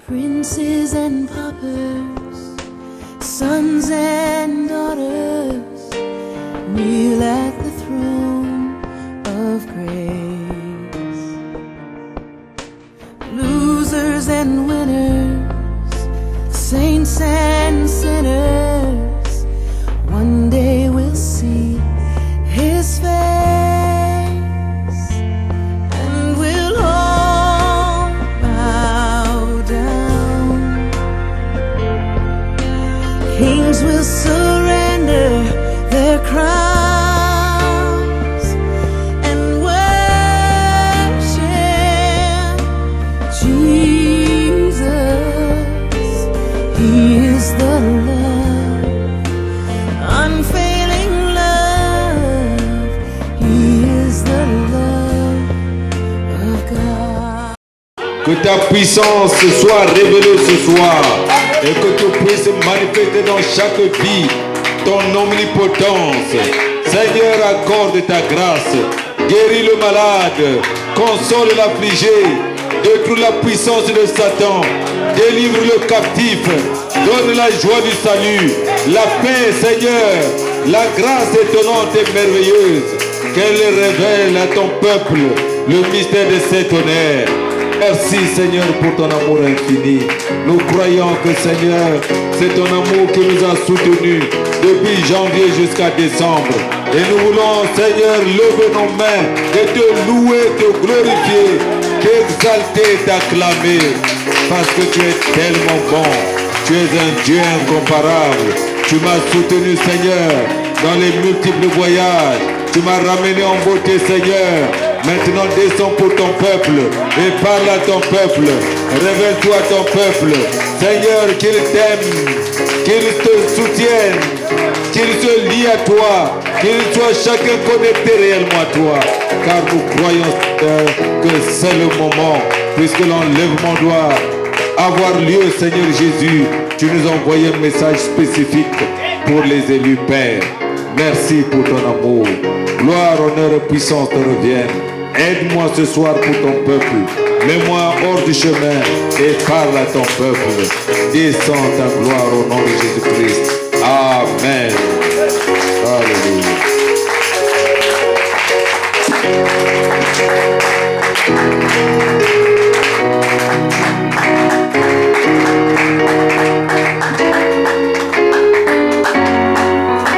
Princes and paupers, sons and daughters, kneel at the throne of grace. Losers and winners, saints and sinners, one day we'll see His face, and we'll all bow down. Kings will surrender their crowns and worship Jesus. He is the love, unfailing love. He is the love of God. Que ta puissance soit révélée ce soir et que tu puisses manifester dans chaque vie ton omnipotence. Seigneur, accorde ta grâce, guéris le malade, console l'affligé, détruis la puissance de Satan, délivre le captif, donne la joie du salut, la paix, Seigneur, la grâce étonnante et merveilleuse, qu'elle révèle à ton peuple le mystère de cet honneur. Merci Seigneur pour ton amour infini. Nous croyons que Seigneur, c'est ton amour qui nous a soutenus depuis janvier jusqu'à décembre. Et nous voulons Seigneur lever nos mains et te louer, te glorifier, t'exalter, t'acclamer. Parce que tu es tellement bon. Tu es un Dieu incomparable. Tu m'as soutenu Seigneur dans les multiples voyages. Tu m'as ramené en beauté Seigneur. Maintenant descends pour ton peuple et parle à ton peuple. Révèle-toi à ton peuple. Seigneur, qu'il t'aime, qu'il te soutienne, qu'il se lie à toi, qu'il soit chacun connecté réellement à toi. Car nous croyons que c'est le moment, puisque l'enlèvement doit avoir lieu, Seigneur Jésus. Tu nous as envoyé un message spécifique pour les élus Père. Merci pour ton amour. Gloire, honneur et puissance te reviennent. Aide-moi ce soir pour ton peuple. Mets-moi hors du chemin et parle à ton peuple. Descends ta gloire au nom de Jésus-Christ. Amen. Alléluia.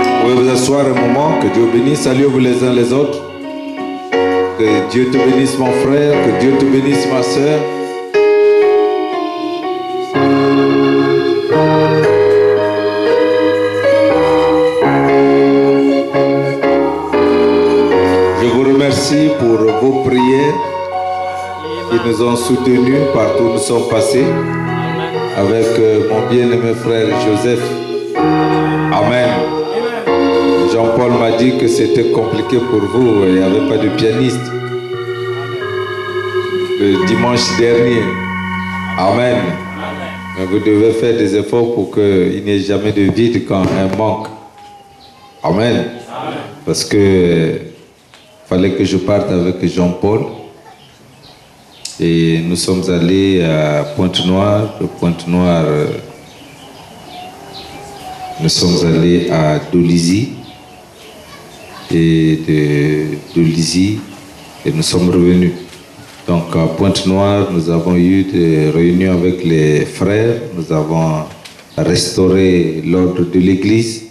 Vous pouvez vous asseoir un moment. Que Dieu bénisse. Saluez-vous les uns les autres. Que Dieu te bénisse mon frère, que Dieu te bénisse ma sœur. Je vous remercie pour vos prières qui nous ont soutenus partout où nous sommes passés avec mon bien-aimé frère Joseph. Amen. Jean-Paul m'a dit que c'était compliqué pour vous, il n'y avait pas de pianiste. Le dimanche dernier. Amen. Mais vous devez faire des efforts pour qu'il n'y ait jamais de vide quand un manque. Amen. Parce que fallait que je parte avec Jean-Paul. Et nous sommes allés à Pointe-Noire. De Pointe-Noire, nous sommes allés à Dolisie. Et de Lizy, et nous sommes revenus. Donc à Pointe-Noire, nous avons eu des réunions avec les frères, nous avons restauré l'ordre de l'église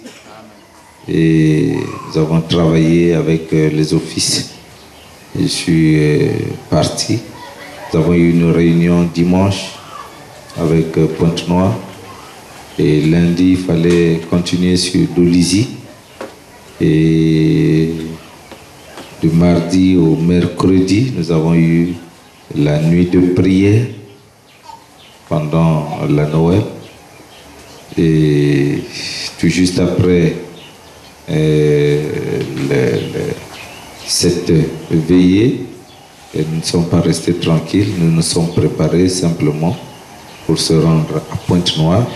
et nous avons travaillé avec les offices. Je suis parti. Nous avons eu une réunion dimanche avec Pointe-Noire et lundi, il fallait continuer sur Dolisie. Et du mardi au mercredi, nous avons eu la nuit de prière pendant la Noël. Et tout juste après cette veillée, et nous ne sommes pas restés tranquilles, nous nous sommes préparés simplement pour se rendre à Pointe-Noire.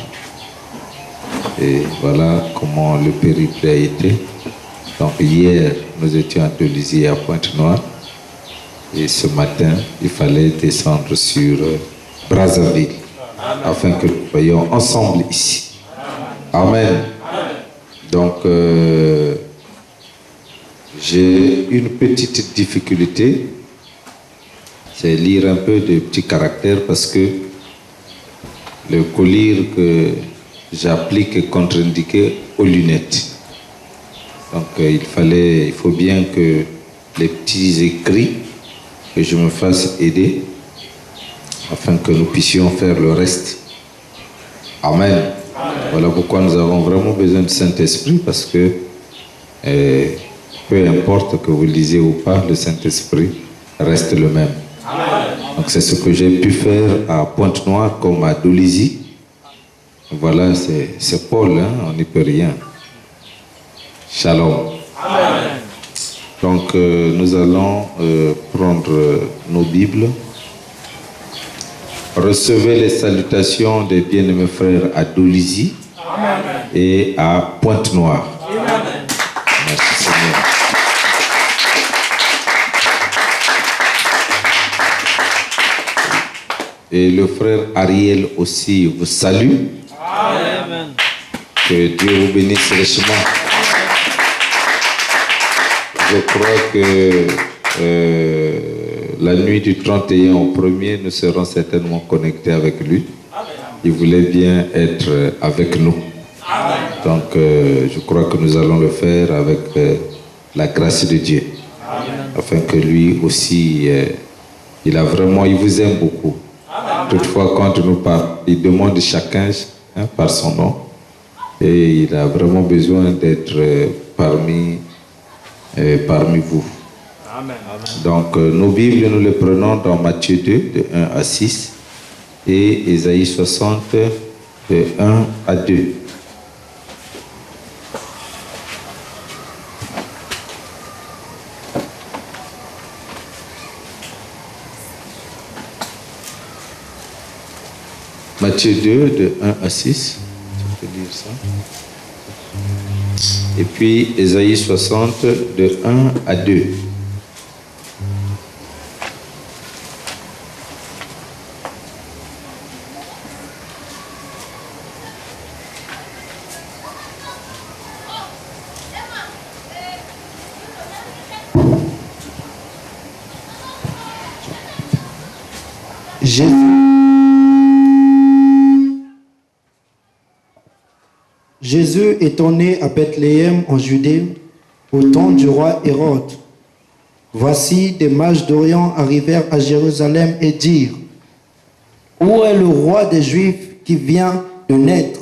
Et voilà comment le périple a été. Donc hier, nous étions à Dolisie à Pointe-Noire. Et ce matin, il fallait descendre sur Brazzaville. afin que nous soyons ensemble ici. Amen. Donc, j'ai une petite difficulté, c'est lire un peu de petits caractères parce que le collier que j'applique est contre-indiqué aux lunettes. Donc, il faut bien que les petits écrits, que je me fasse aider afin que nous puissions faire le reste. Amen. Voilà pourquoi nous avons vraiment besoin du Saint-Esprit parce que peu importe que vous lisez ou pas, le Saint-Esprit reste le même. Donc c'est ce que j'ai pu faire à Pointe-Noire comme à Dolisie. Voilà, c'est Paul, hein, on n'y peut rien. Shalom. Amen. Donc nous allons prendre nos Bibles. Recevez les salutations des bien-aimés frères à Dolisie et à Pointe-Noire. Merci Seigneur. Et le frère Ariel aussi vous salue. Amen. Que Dieu vous bénisse richement. Je crois que la nuit du 31 au 1er, nous serons certainement connectés avec lui. Il voulait bien être avec nous. Donc, je crois que nous allons le faire avec la grâce de Dieu. Afin que lui aussi, il vous aime beaucoup. Toutefois, quand nous parle, il demande chacun par son nom. Et il a vraiment besoin d'être parmi vous. Amen. Donc, nos Bibles, nous les prenons dans Matthieu 2, de 1 à 6, et Ésaïe 60, de 1 à 2. Matthieu 2, de 1 à 6. Tu peux lire ça. Et puis Ésaïe 60, de 1 à 2. Jésus étant né à Bethléem en Judée, au temps du roi Hérode. Voici des mages d'Orient arrivèrent à Jérusalem et dirent: Où est le roi des Juifs qui vient de naître?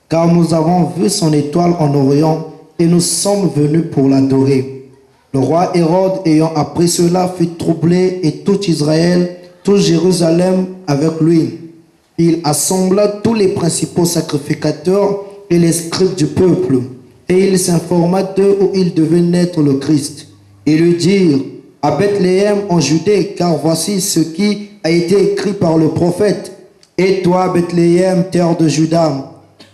Car nous avons vu son étoile en Orient et nous sommes venus pour l'adorer. Le roi Hérode, ayant appris cela, fut troublé et tout Israël, tout Jérusalem avec lui. Il assembla tous les principaux sacrificateurs et les scribes du peuple, et il s'informa d'eux où il devait naître le Christ. Ils lui dirent: à Bethléem en Judée, car voici ce qui a été écrit par le prophète. Et toi, Bethléem, terre de Juda,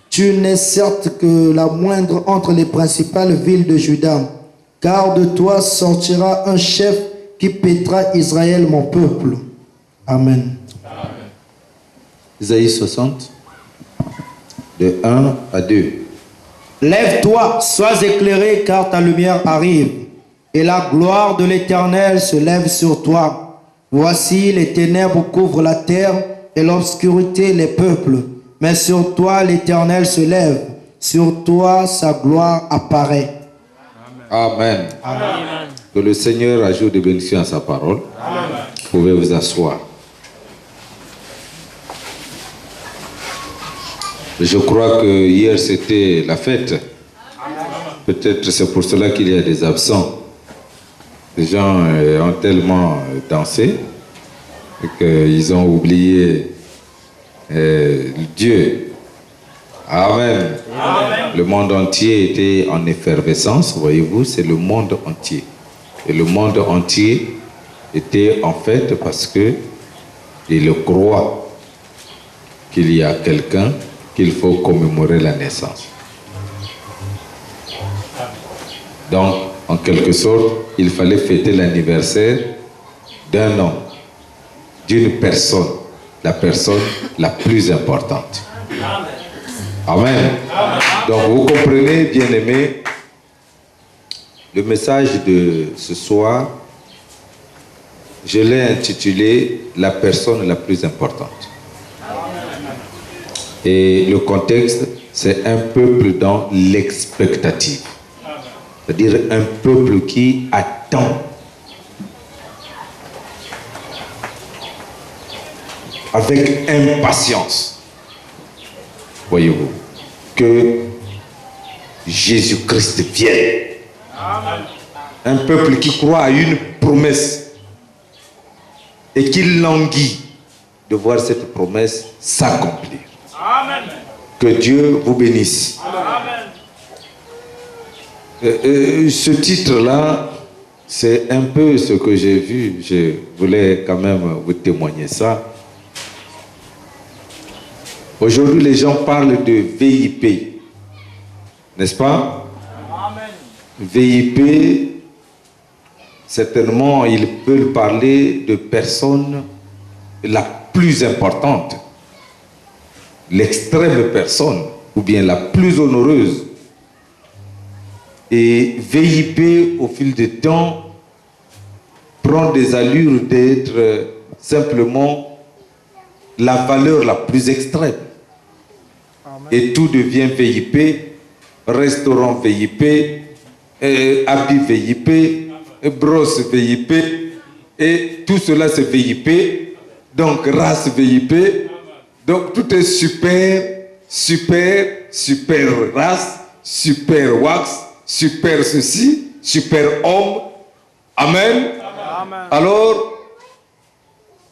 tu n'es certes que la moindre entre les principales villes de Juda, car de toi sortira un chef qui paîtra Israël, mon peuple. Amen. Isaïe 60, de 1 à 2. Lève-toi, sois éclairé, car ta lumière arrive, et la gloire de l'Éternel se lève sur toi. Voici, les ténèbres couvrent la terre, et l'obscurité les peuples. Mais sur toi, l'Éternel se lève, sur toi, sa gloire apparaît. Amen. Amen. Que le Seigneur ajoute des bénédictions à sa parole. Amen. Vous pouvez vous asseoir. Je crois que hier c'était la fête. Peut-être c'est pour cela qu'il y a des absents. Les gens ont tellement dansé qu'ils ont oublié Dieu. Amen. Amen. Le monde entier était en effervescence, voyez-vous, c'est le monde entier. Et le monde entier était en fête parce que il croit qu'il y a quelqu'un qu'il faut commémorer la naissance. Donc, en quelque sorte, il fallait fêter l'anniversaire d'un homme, d'une personne, la personne la plus importante. Amen. Donc vous comprenez, bien-aimés, le message de ce soir, je l'ai intitulé « La personne la plus importante ». Et le contexte, c'est un peuple dans l'expectative. C'est-à-dire un peuple qui attend avec impatience, voyez-vous, que Jésus-Christ vienne. Un peuple qui croit à une promesse et qui languit de voir cette promesse s'accomplir. Que Dieu vous bénisse. Ce titre-là, c'est un peu ce que j'ai vu. Je voulais quand même vous témoigner ça. Aujourd'hui, les gens parlent de VIP, n'est-ce pas? VIP, certainement, ils peuvent parler de personne la plus importante, l'extrême personne, ou bien la plus honoreuse. Et VIP, au fil du temps, prend des allures d'être simplement la valeur la plus extrême. Et tout devient VIP, restaurant VIP, habit VIP, brosse VIP, et tout cela c'est VIP, donc race VIP, donc tout est super, super, super race, super wax, super ceci, super homme. Amen. Amen. Alors,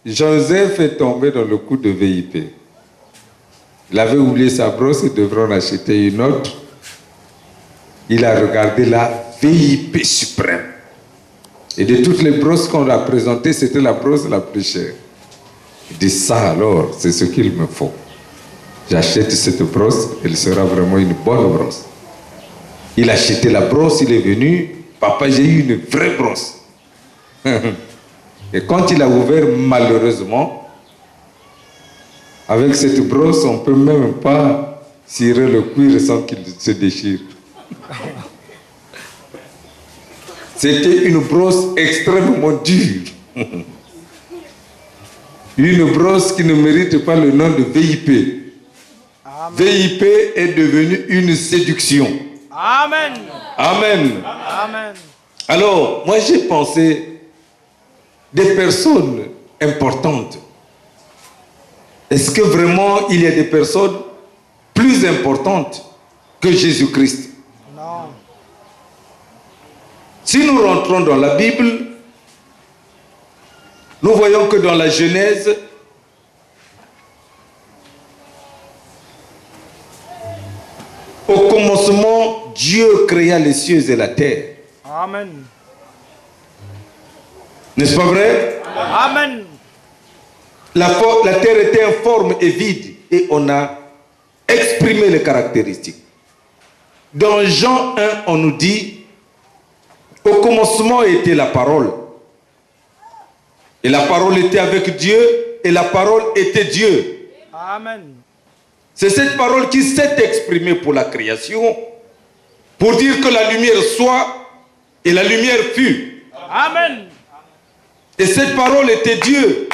Joseph est tombé dans le coup de VIP. Il avait oublié sa brosse, il devrait en acheter une autre. Il a regardé la VIP suprême. Et de toutes les brosses qu'on a présentées, c'était la brosse la plus chère. Il dit, ça alors, c'est ce qu'il me faut. J'achète cette brosse, elle sera vraiment une bonne brosse. Il a acheté la brosse, il est venu, papa, j'ai eu une vraie brosse. Et quand il a ouvert, malheureusement, avec cette brosse, on ne peut même pas cirer le cuir sans qu'il se déchire. C'était une brosse extrêmement dure. Une brosse qui ne mérite pas le nom de VIP. Amen. VIP est devenu une séduction. Amen. Amen. Amen. Alors, moi j'ai pensé des personnes importantes. Est-ce que vraiment il y a des personnes plus importantes que Jésus-Christ? Non. Si nous rentrons dans la Bible, nous voyons que dans la Genèse, au commencement, Dieu créa les cieux et la terre. Amen. N'est-ce pas vrai? Amen. La terre était informe et vide et on a exprimé les caractéristiques. Dans Jean 1, on nous dit, au commencement était la parole. Et la parole était avec Dieu et la parole était Dieu. Amen. C'est cette parole qui s'est exprimée pour la création, pour dire que la lumière soit et la lumière fut. Amen. Et cette parole était Dieu.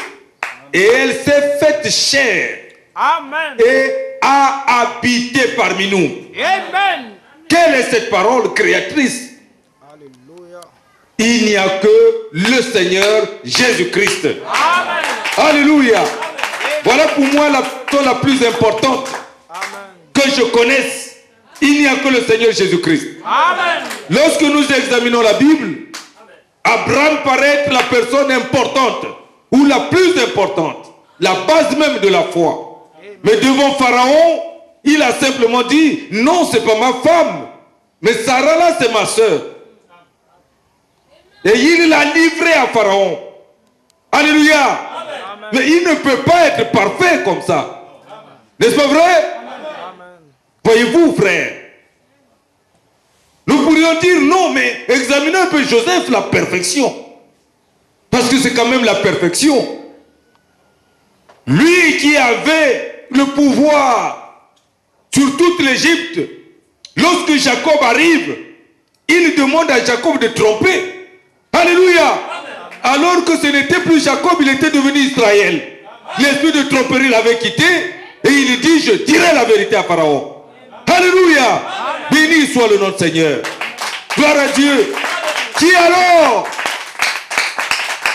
Et elle s'est faite chair. Amen. Et a habité parmi nous. Amen. Quelle est cette parole créatrice? Alléluia. Il n'y a que le Seigneur Jésus-Christ. Amen. Alléluia. Amen. Voilà pour moi la personne la plus importante. Amen. Que je connaisse. Il n'y a que le Seigneur Jésus-Christ. Amen. Lorsque nous examinons la Bible, Abraham paraît être la personne importante ou la plus importante, la base même de la foi. Mais devant Pharaon, il a simplement dit, non, c'est pas ma femme, mais Sarah là, c'est ma soeur. Et il l'a livré à Pharaon. Alléluia. Amen. Mais il ne peut pas être parfait comme ça. N'est-ce pas vrai? Amen. Voyez-vous, frère, nous pourrions dire non, mais examinez un peu Joseph, la perfection. Parce que c'est quand même la perfection. Lui qui avait le pouvoir sur toute l'Égypte, lorsque Jacob arrive, il demande à Jacob de tromper. Alléluia. Alors que ce n'était plus Jacob, il était devenu Israël. L'esprit de tromperie l'avait quitté et il dit, je dirai la vérité à Pharaon. Alléluia. Béni soit le nom du Seigneur. Gloire à Dieu. Qui alors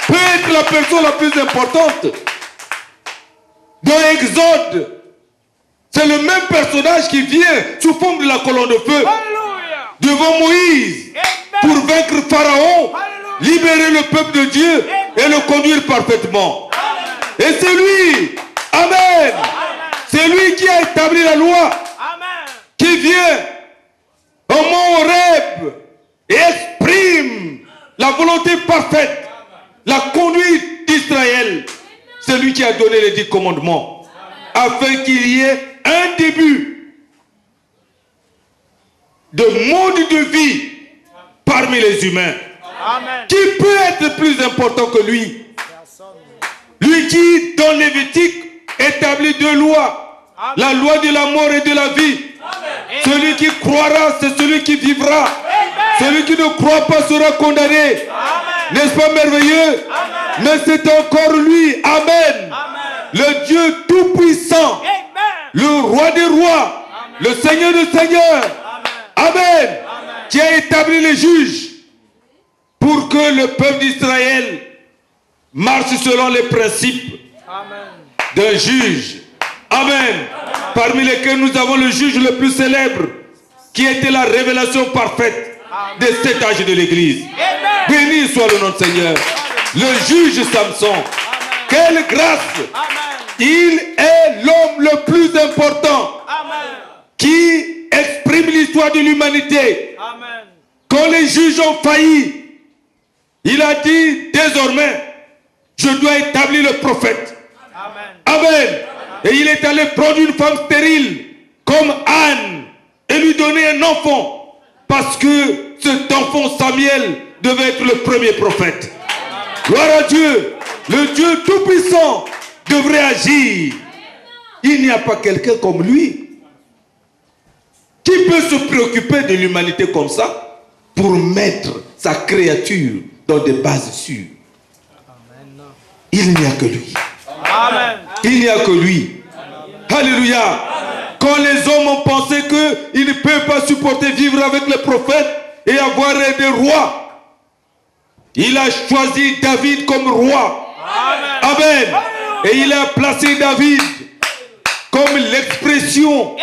peut être la personne la plus importante? Dans Exode, c'est le même personnage qui vient sous forme de la colonne de feu devant Moïse pour vaincre Pharaon, libérer le peuple de Dieu et le conduire parfaitement. Et c'est lui, amen, c'est lui qui a établi la loi, qui vient au mont Horeb et exprime la volonté parfaite, la conduite d'Israël. C'est lui qui a donné les 10 commandements afin qu'il y ait un début de mode de vie parmi les humains. Amen. Qui peut être plus important que lui? Lui qui, dans Lévitique, établit 2 lois. La loi de la mort et de la vie. Celui qui croira, c'est celui qui vivra. Celui qui ne croit pas sera condamné. N'est-ce pas merveilleux? Mais c'est encore lui, amen, le Dieu tout-puissant, le roi des rois, le Seigneur des seigneurs, amen, qui a établi les juges pour que le peuple d'Israël marche selon les principes d'un juge. Amen. Parmi lesquels nous avons le juge le plus célèbre, qui était la révélation parfaite des 7 âges de l'Église. Béni soit le nom du Seigneur. Le juge Samson. Quelle grâce. Il est l'homme le plus important qui exprime l'histoire de l'humanité. Quand les juges ont failli, il a dit désormais, je dois établir le prophète. Amen. Et il est allé prendre une femme stérile comme Anne et lui donner un enfant parce que cet enfant Samuel devait être le premier prophète. Gloire à Dieu. Le Dieu tout-puissant devrait agir. Il n'y a pas quelqu'un comme lui qui peut se préoccuper de l'humanité comme ça pour mettre sa créature dans des bases sûres. Il n'y a que lui. Amen. Il n'y a que lui. Alléluia. Quand les hommes ont pensé qu'ils ne peuvent pas supporter vivre avec les prophètes et avoir des rois, il a choisi David comme roi. Amen. Et il a placé David comme l'expression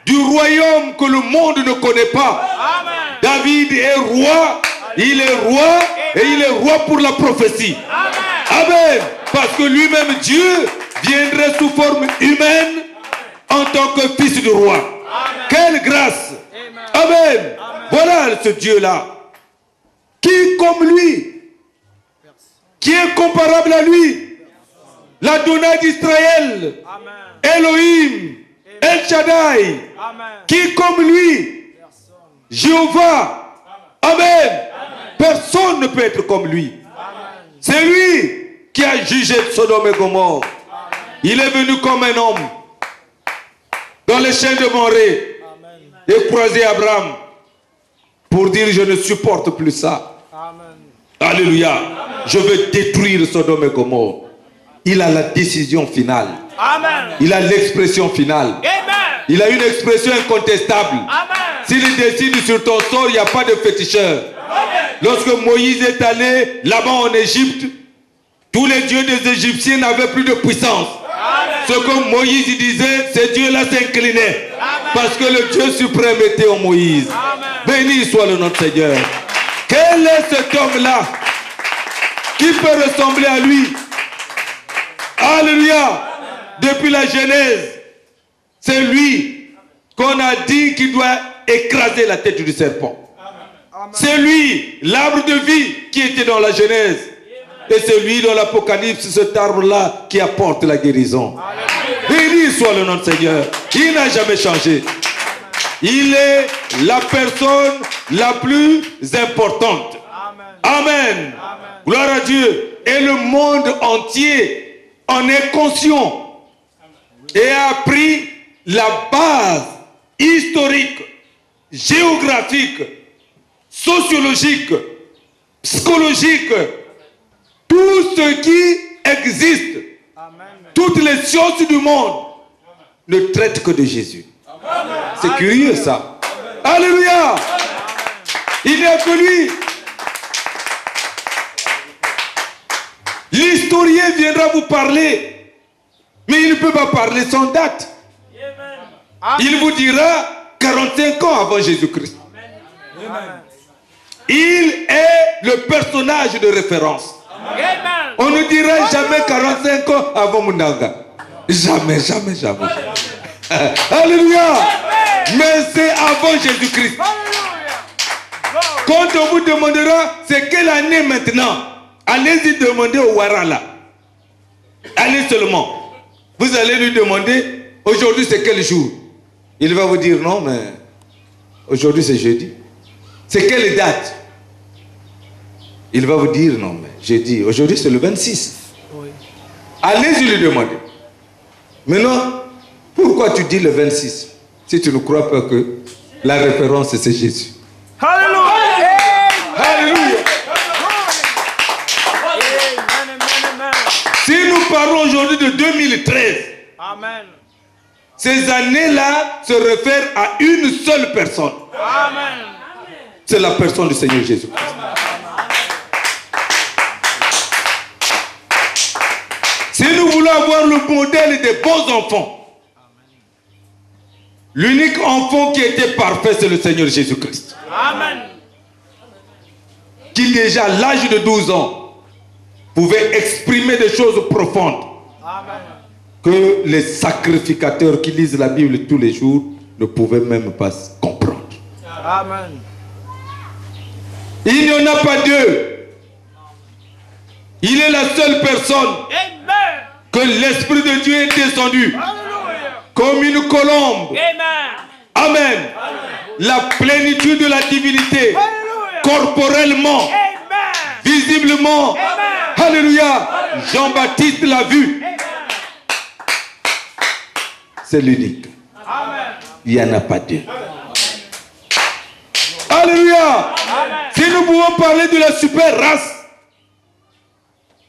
du royaume que le monde ne connaît pas. David est roi, il est roi et il est roi pour la prophétie. Amen. Parce que lui-même, Dieu, viendrait sous forme humaine en tant que fils du roi. Quelle grâce. Amen. Voilà ce Dieu-là. Qui comme lui? Qui est comparable à lui? L'Adonai d'Israël. Elohim. El Shaddai. Qui comme lui? Jéhovah. Amen. Personne ne peut être comme lui. C'est lui qui a jugé Sodome et Gomorrhe. Il est venu comme un homme dans les chaînes de Morée et croisé Abraham pour dire je ne supporte plus ça. Alléluia. Je veux détruire Sodome et Gomorrhe. Il a la décision finale. Il a l'expression finale. Il a une expression incontestable. S'il décide sur ton sort, il n'y a pas de féticheur. Lorsque Moïse est allé là-bas en Égypte, tous les dieux des Égyptiens n'avaient plus de puissance. Ce que Moïse disait, ces dieux-là s'inclinaient. Parce que le Dieu suprême était en Moïse. Béni soit le nom du Seigneur. Quel est cet homme-là qui peut ressembler à lui? Alléluia. Depuis la Genèse, c'est lui qu'on a dit qu'il doit écraser la tête du serpent. C'est lui, l'arbre de vie qui était dans la Genèse. Et c'est lui dans l'Apocalypse, cet arbre-là qui apporte la guérison. Béni soit le nom du Seigneur. Il n'a jamais changé. Il est la personne la plus importante. Amen. Gloire à Dieu. Et le monde entier en est conscient et a pris la base historique, géographique, sociologique, psychologique, tout ce qui existe, toutes les sciences du monde ne traitent que de Jésus. C'est curieux ça. Alléluia. Il n'y a que lui. L'historien viendra vous parler, mais il ne peut pas parler sans date. Il vous dira 45 ans avant Jésus-Christ. Il est le personnage de référence. On ne dira jamais 45 ans avant Mundanga. Jamais, jamais, jamais. Alléluia. Mais c'est avant Jésus-Christ. Quand on vous demandera c'est quelle année maintenant, allez-y demander au Warala. Allez seulement. Vous allez lui demander aujourd'hui c'est quel jour. Il va vous dire non, mais aujourd'hui c'est jeudi. C'est quelle date? Il va vous dire non, mais jeudi. Aujourd'hui c'est le 26. Oui. Allez-y lui demander. Maintenant, pourquoi tu dis le 26 si tu ne crois pas que la référence c'est Jésus? Alléluia. Alléluia. Si nous parlons aujourd'hui de 2013, Amen. ces années-là se réfèrent à une seule personne. Amen. C'est la personne du Seigneur Jésus. Si nous voulons avoir le modèle des bons enfants, l'unique enfant qui était parfait, c'est le Seigneur Jésus-Christ. Amen. Qui déjà à l'âge de 12 ans pouvait exprimer des choses profondes. Amen. Que les sacrificateurs qui lisent la Bible tous les jours ne pouvaient même pas comprendre. Amen. Il n'y en a pas deux. Il est la seule personne Amen. que l'Esprit de Dieu est descendu Alléluia. comme une colombe. Amen. Amen. La plénitude de la divinité, Alléluia. corporellement, Amen. visiblement. Amen. Alléluia. Jean-Baptiste l'a vu. C'est l'unique. Amen. Il n'y en a pas deux. Alléluia. Si nous pouvons parler de la super race,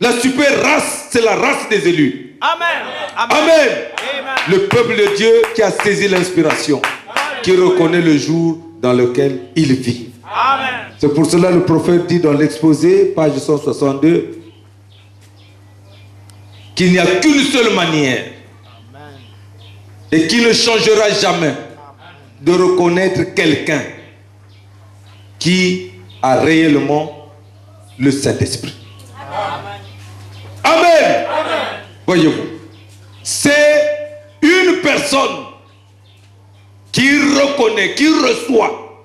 la super race, c'est la race des élus. Amen. Amen. Amen. Le peuple de Dieu qui a saisi l'inspiration, qui reconnaît le jour dans lequel il vit. Amen. C'est pour cela que le prophète dit dans l'exposé, page 162, qu'il n'y a qu'une seule manière et qui ne changera jamais de reconnaître quelqu'un qui a réellement le Saint-Esprit. Amen. Voyez-vous, c'est une personne qui reconnaît, qui reçoit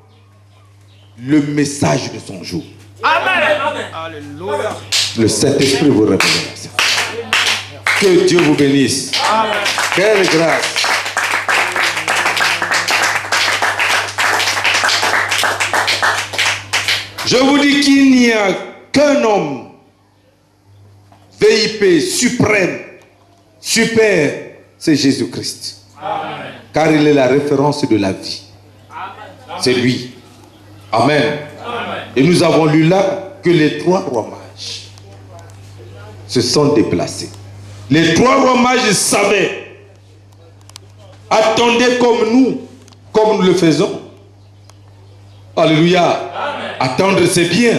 le message de son jour. Amen. Alléluia. Le Saint-Esprit vous révèle ça. Que Dieu vous bénisse. Amen. Quelle grâce. Je vous dis qu'il n'y a qu'un homme VIP suprême, super, c'est Jésus-Christ. Car il est la référence de la vie. C'est lui. Amen. Et nous avons lu là que les trois rois mages se sont déplacés. Les trois rois mages savaient, attendaient comme nous le faisons. Alléluia. Attendre c'est bien,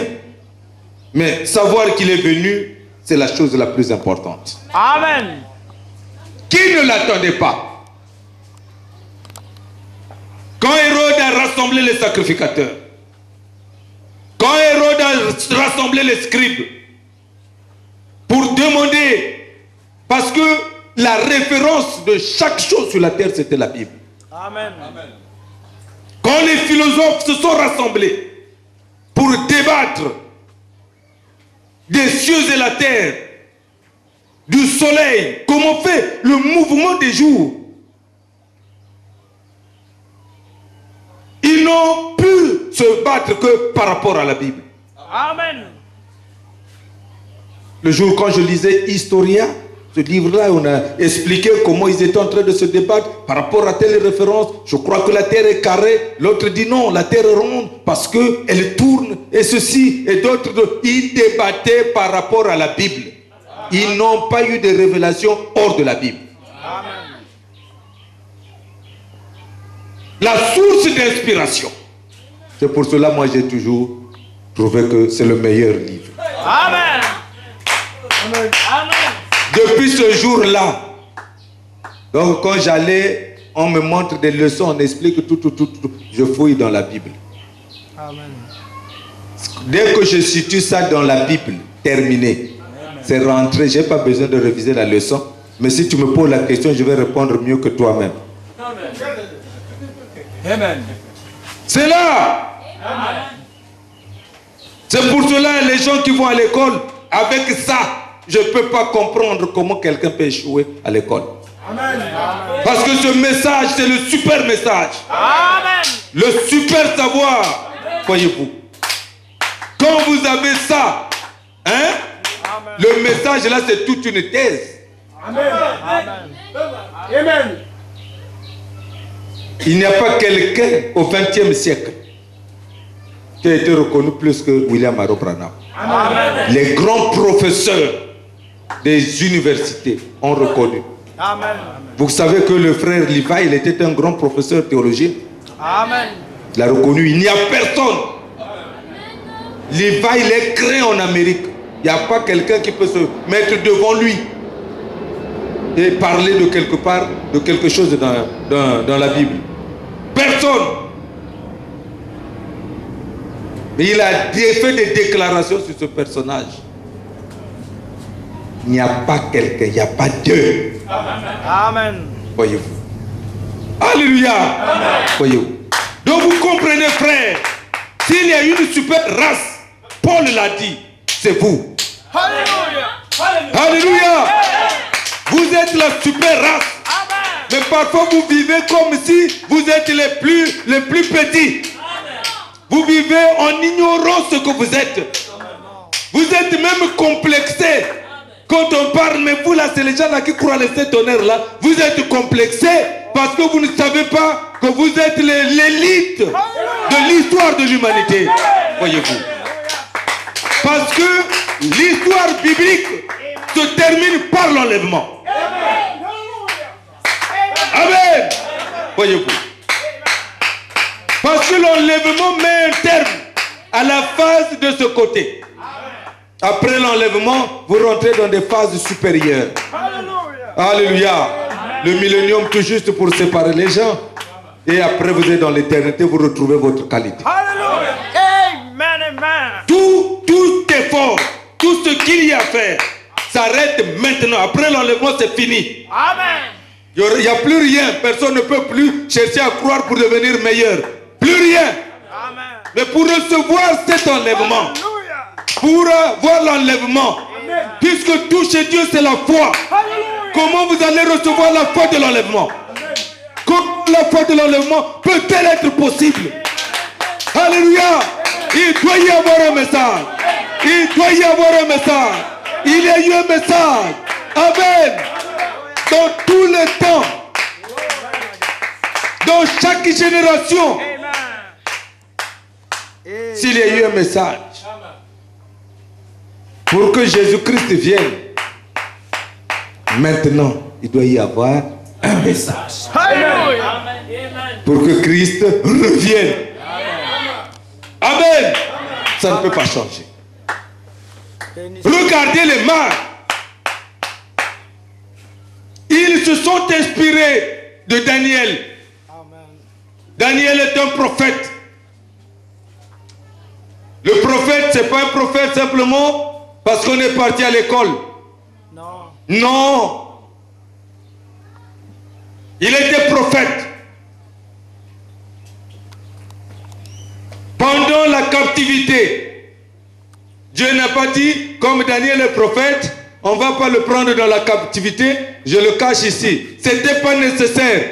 mais savoir qu'il est venu, c'est la chose la plus importante. Amen. Qui ne l'attendait pas? Quand Hérode a rassemblé les sacrificateurs, quand Hérode a rassemblé les scribes, pour demander, parce que la référence de chaque chose sur la terre, c'était la Bible. Amen. Quand les philosophes se sont rassemblés pour débattre des cieux et la terre, du soleil, comment fait le mouvement des jours, ils n'ont pu se battre que par rapport à la Bible. Amen. Le jour quand je lisais Historia, Ce livre-là, on a expliqué comment ils étaient en train de se débattre par rapport à telle référence. Je crois que la terre est carrée. L'autre dit non, la terre est ronde parce qu'elle tourne et ceci. Et d'autres, ils débattaient par rapport à la Bible. Ils n'ont pas eu de révélation hors de la Bible. La source d'inspiration. C'est pour cela, moi, j'ai toujours trouvé que c'est le meilleur livre. Amen. Amen. Depuis ce jour-là, donc quand j'allais, on me montre des leçons, on explique tout. Je fouille dans la Bible. Amen. Dès que je situe ça dans la Bible, terminé, c'est rentré. Je n'ai pas besoin de réviser la leçon. Mais si tu me poses la question, je vais répondre mieux que toi-même. Amen. C'est là. Amen. C'est pour cela les gens qui vont à l'école, avec ça, je ne peux pas comprendre comment quelqu'un peut échouer à l'école. Amen. Parce que ce message, c'est le super message. Amen. Le super savoir. Voyez-vous. Quand vous avez ça, hein, le message là, c'est toute une thèse. Amen. Amen. Il n'y a pas quelqu'un au XXe siècle qui a été reconnu plus que William Aro Branham. Amen. Les grands professeurs des universités ont reconnu. Amen. Vous savez que le frère Levi, il était un grand professeur théologien. Amen. Il a reconnu. Il n'y a personne. Levi, il est créé en Amérique. Il n'y a pas quelqu'un qui peut se mettre devant lui et parler de quelque part, de quelque chose dans la Bible. Personne. Mais il a fait des déclarations sur ce personnage. Il n'y a pas quelqu'un, il n'y a pas deux. Amen. Voyez-vous. Alléluia. Voyez-vous. Donc vous comprenez, frère, s'il y a une super race, Paul l'a dit, c'est vous. Alléluia. Alléluia. Vous êtes la super race. Mais parfois vous vivez comme si vous êtes les plus petits. Vous vivez en ignorant ce que vous êtes. Vous êtes même complexé. Quand on parle, mais vous là, c'est les gens là qui croient les sept honneurs là. Vous êtes complexé parce que vous ne savez pas que vous êtes l'élite de l'histoire de l'humanité. Voyez-vous. Parce que l'histoire biblique se termine par l'enlèvement. Amen. Voyez-vous. Parce que l'enlèvement met un terme à la phase de ce côté. Après l'enlèvement, vous rentrez dans des phases supérieures. Alléluia. Le millénium tout juste pour séparer les gens. Et après vous êtes dans l'éternité, vous retrouvez votre qualité. Alléluia. Amen. Amen. Tout effort, tout ce qu'il y a à faire, s'arrête maintenant. Après l'enlèvement, c'est fini. Amen. Il n'y a plus rien. Personne ne peut plus chercher à croire pour devenir meilleur. Plus rien. Amen. Mais pour recevoir cet enlèvement, Alléluia. pour avoir l'enlèvement, puisque tout chez Dieu c'est la foi, Alléluia. comment vous allez recevoir la foi de l'enlèvement? Comment la foi de l'enlèvement peut-elle être possible? Alléluia. Il doit y avoir un message. Il doit y avoir un message. Il y a eu un message. Amen. Dans tout le temps, dans chaque génération, s'il y a eu un message, pour que Jésus-Christ vienne, maintenant, il doit y avoir un message. Alléluia. Pour que Christ revienne. Amen. Ça ne peut pas changer. Regardez les mages. Ils se sont inspirés de Daniel. Daniel est un prophète. Le prophète, ce n'est pas un prophète simplement parce qu'on est parti à l'école. Non. Non. Il était prophète. Pendant la captivité, Dieu n'a pas dit, comme Daniel est prophète, on ne va pas le prendre dans la captivité, je le cache ici. Ce n'était pas nécessaire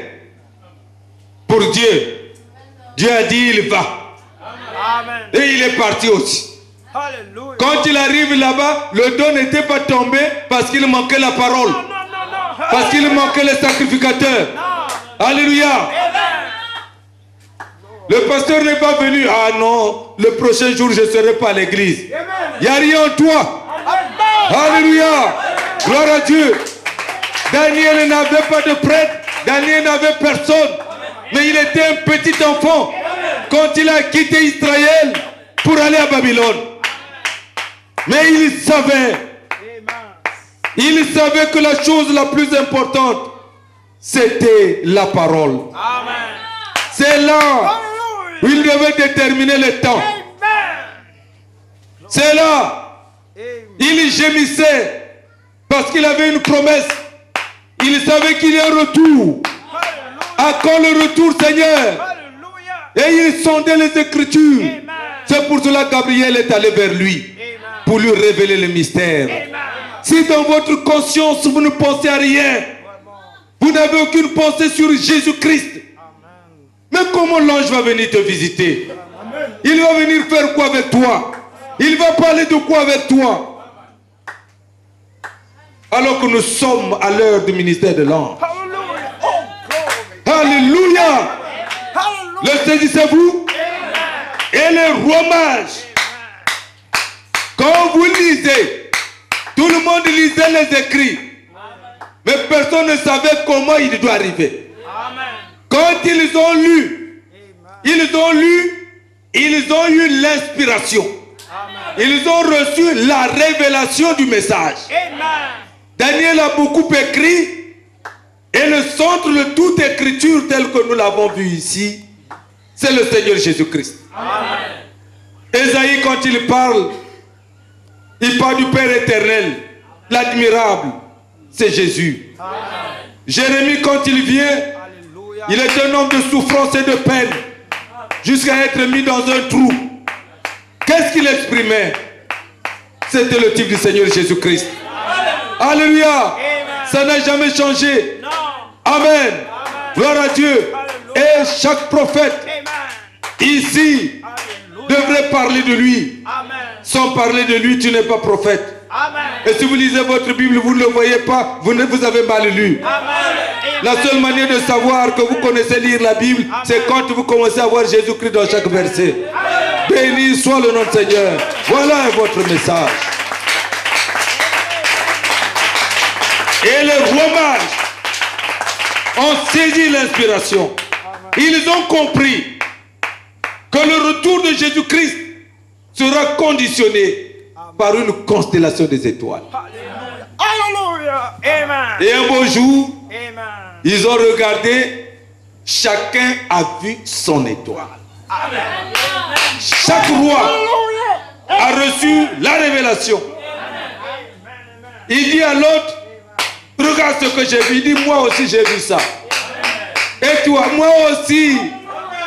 pour Dieu. Dieu a dit, il va. Amen. Et il est parti aussi. Alléluia. Quand il arrive là-bas, le don n'était pas tombé parce qu'il manquait la parole. Non. Parce qu'il manquait les sacrificateurs. Alléluia. Le pasteur n'est pas venu. Ah non, le prochain jour, je ne serai pas à l'église. Il n'y a rien en toi. Alléluia. Gloire à Dieu. Daniel n'avait pas de prêtre. Daniel n'avait personne. Mais il était un petit enfant quand il a quitté Israël pour aller à Babylone. Mais il savait que la chose la plus importante, c'était la parole. C'est là où il devait déterminer le temps. C'est là. Il gémissait parce qu'il avait une promesse. Il savait qu'il y a un retour. À quand le retour, Seigneur? Et il sondait les Écritures. C'est pour cela que Gabriel est allé vers lui pour lui révéler le mystère. Si dans votre conscience vous ne pensez à rien, vous n'avez aucune pensée sur Jésus-Christ, mais comment l'ange va venir te visiter? Il va venir faire quoi avec toi? Il va parler de quoi avec toi? Alors que nous sommes à l'heure du ministère de l'ange. Alléluia. Le saisissez-vous? Et les rois mages, quand vous lisez, tout le monde lisait les écrits, mais personne ne savait comment il doit arriver. Quand ils ont lu, ils ont eu l'inspiration. Ils ont reçu la révélation du message. Daniel a beaucoup écrit, et le centre de toute écriture telle que nous l'avons vu ici, c'est le Seigneur Jésus-Christ. Ésaïe, quand il parle du Père éternel, l'admirable, c'est Jésus. Jérémie, quand il vient, il est un homme de souffrance et de peine, jusqu'à être mis dans un trou. Qu'est-ce qu'il exprimait? C'était le type du Seigneur Jésus-Christ. Alléluia. Ça n'a jamais changé. Amen. Gloire à Dieu. Et chaque prophète ici devrait parler de lui. Sans parler de lui, tu n'es pas prophète. Et si vous lisez votre Bible, vous ne le voyez pas, vous avez mal lu. La seule manière de savoir que vous connaissez lire la Bible, c'est quand vous commencez à voir Jésus-Christ dans chaque verset. Béni soit le nom du Seigneur. Voilà votre message. Et les rois mages ont saisi l'inspiration. Ils ont compris que le retour de Jésus-Christ sera conditionné par une constellation des étoiles. Alléluia. Amen. Et un beau jour, Amen. ils ont regardé, chacun a vu son étoile. Chaque roi a reçu la révélation. Il dit à l'autre, regarde ce que j'ai vu. Il dit, moi aussi j'ai vu ça. Et toi, moi aussi.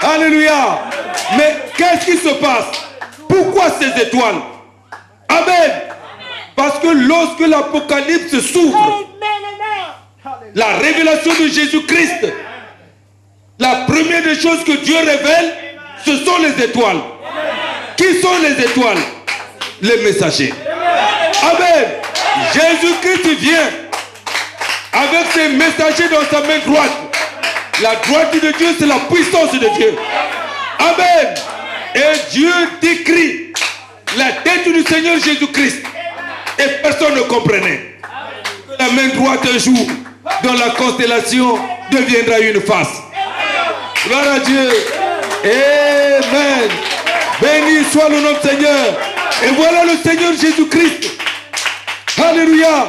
Alléluia. Mais qu'est-ce qui se passe? Pourquoi ces étoiles? Amen. Parce que lorsque l'Apocalypse s'ouvre, la révélation de Jésus-Christ, la première des choses que Dieu révèle, ce sont les étoiles. Qui sont les étoiles? Les messagers. Amen. Jésus-Christ vient avec ses messagers dans sa main droite. La droite de Dieu, c'est la puissance de Dieu. Amen. Et Dieu décrit la tête du Seigneur Jésus-Christ. Et personne ne comprenait. La main droite un jour, dans la constellation, deviendra une face. Gloire à Dieu. Amen. Béni soit le nom du Seigneur. Et voilà le Seigneur Jésus-Christ. Alléluia.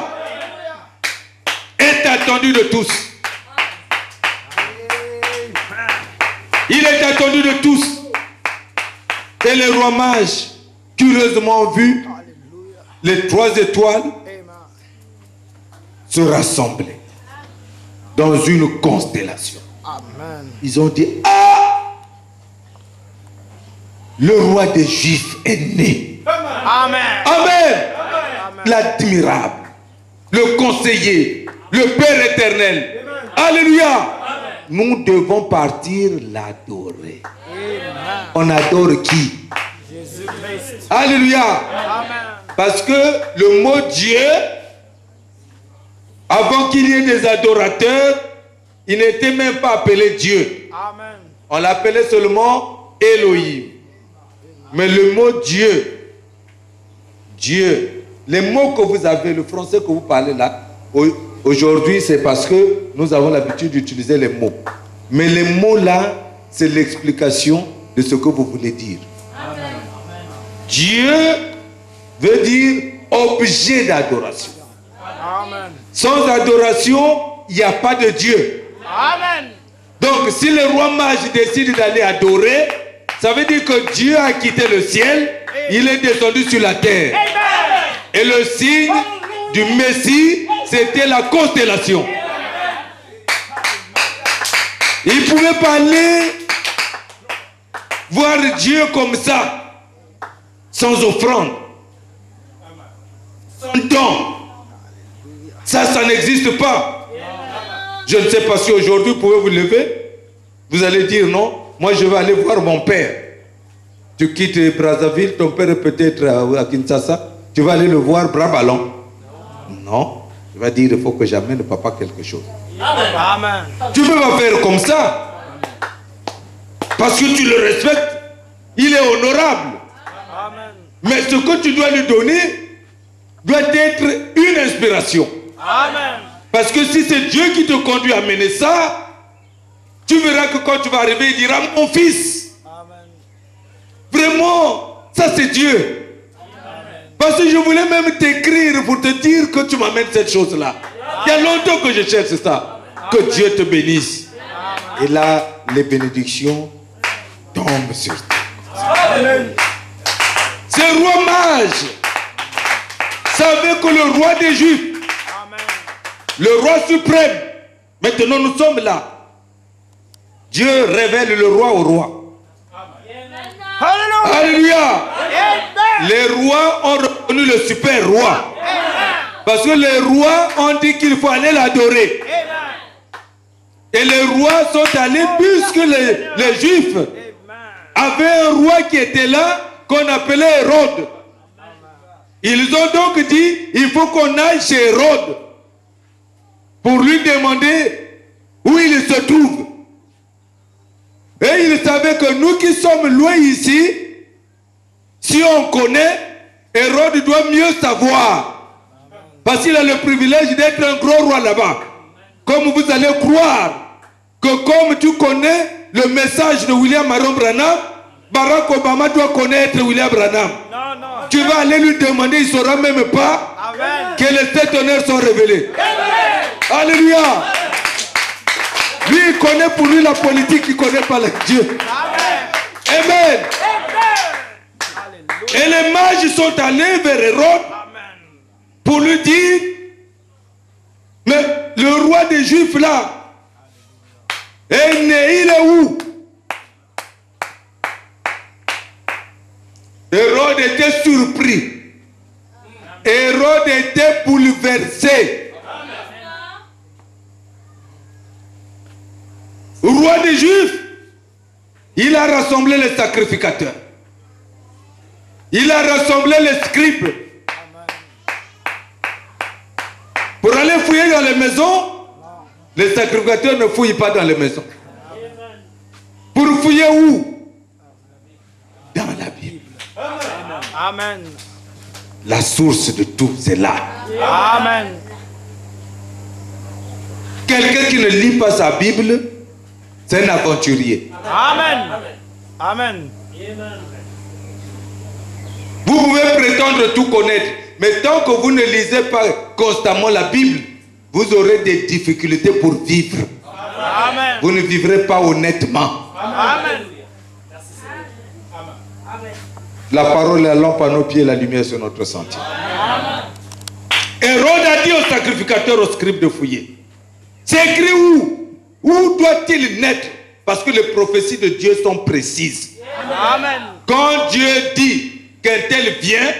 Est attendu de tous. Il est attendu de tous. Et les rois mages, curieusement ont vu les trois étoiles se rassembler dans une constellation. Ils ont dit, ah, le roi des Juifs est né. Amen. Amen. L'admirable, le conseiller, le Père éternel. Alléluia. Nous devons partir l'adorer. On adore qui? Jésus-Christ. Alléluia. Amen. Alléluia. Alléluia. Amen. Amen. Amen. Amen. Amen. Amen. Amen. Amen. Amen. Amen. Amen. Amen. Amen. Amen. Amen. Parce que le mot Dieu, Avant qu'il y ait des adorateurs, il n'était même pas appelé Dieu. Amen. On l'appelait seulement Elohim. Mais le mot Dieu, Dieu, les mots que vous avez, le français que vous parlez là, aujourd'hui c'est parce que nous avons l'habitude d'utiliser les mots. Mais les mots là, c'est l'explication de ce que vous voulez dire. Amen. Dieu veut dire objet d'adoration. Amen. Sans adoration, il n'y a pas de Dieu. Amen. Donc, si le roi mage décide d'aller adorer, ça veut dire que Dieu a quitté le ciel, il est descendu sur la terre. Et le signe du Messie, c'était la constellation. Il ne pouvait pas aller voir Dieu comme ça, sans offrande, sans don. Ça n'existe pas. Je ne sais pas si aujourd'hui vous pouvez vous lever. Vous allez dire non, moi je vais aller voir mon père. Tu quittes Brazzaville, ton père est peut-être à Kinshasa. Tu vas aller le voir bras ballon. Non, tu vas dire il faut que j'amène papa quelque chose. Amen. Tu ne peux pas faire comme ça. Parce que tu le respectes. Il est honorable. Amen. Mais ce que tu dois lui donner doit être une inspiration. Amen. Parce que si c'est Dieu qui te conduit à mener ça, tu verras que quand tu vas arriver, il dira mon fils. Amen. Vraiment, ça c'est Dieu. Parce que je voulais même t'écrire pour te dire que tu m'amènes cette chose-là. Il y a longtemps que je cherche ça. Que Dieu te bénisse. Et là, les bénédictions tombent sur toi. Ce roi mage savait que le roi des Juifs, le roi suprême, maintenant nous sommes là. Dieu révèle le roi au roi. Hallelujah. Alléluia. Amen. Les rois ont reconnu le super roi. Parce que les rois ont dit qu'il faut aller l'adorer. Et les rois sont allés puisque les Juifs avaient un roi qui était là, qu'on appelait Hérode. Ils ont donc dit, il faut qu'on aille chez Hérode pour lui demander où il se trouve. Et ils savaient que nous qui sommes loin ici, si on connaît, Hérode doit mieux savoir. Parce qu'il a le privilège d'être un gros roi là-bas. Comme vous allez croire que comme tu connais le message de William Aaron Branham, Barack Obama doit connaître William Branham. Non, non. Tu vas aller lui demander, il ne saura même pas Amen. que les sept honneurs sont révélés. Alléluia. Lui, il connaît pour lui la politique, il ne connaît pas le Dieu. Amen. Amen. Alléluia. Et les mages sont allés vers Hérode Amen. pour lui dire, mais le roi des Juifs là, il est où? Hérode était surpris. Hérode était bouleversé. Roi des Juifs, il a rassemblé les sacrificateurs. Il a rassemblé les scribes. Pour aller fouiller dans les maisons, les sacrificateurs ne fouillent pas dans les maisons. Pour fouiller où? Dans la Bible. Amen. La source de tout, c'est là. Amen. Quelqu'un qui ne lit pas sa Bible, c'est un aventurier. Amen. Amen. Vous pouvez prétendre tout connaître, mais tant que vous ne lisez pas constamment la Bible, vous aurez des difficultés pour vivre. Amen. Vous ne vivrez pas honnêtement. Amen. La parole est la lampe à nos pieds, la lumière sur notre sentier. Hérode a dit aux sacrificateurs, aux scribes de fouiller. C'est écrit où? Où doit-il naître? Parce que les prophéties de Dieu sont précises. Amen. Quand Dieu dit qu'un tel vient,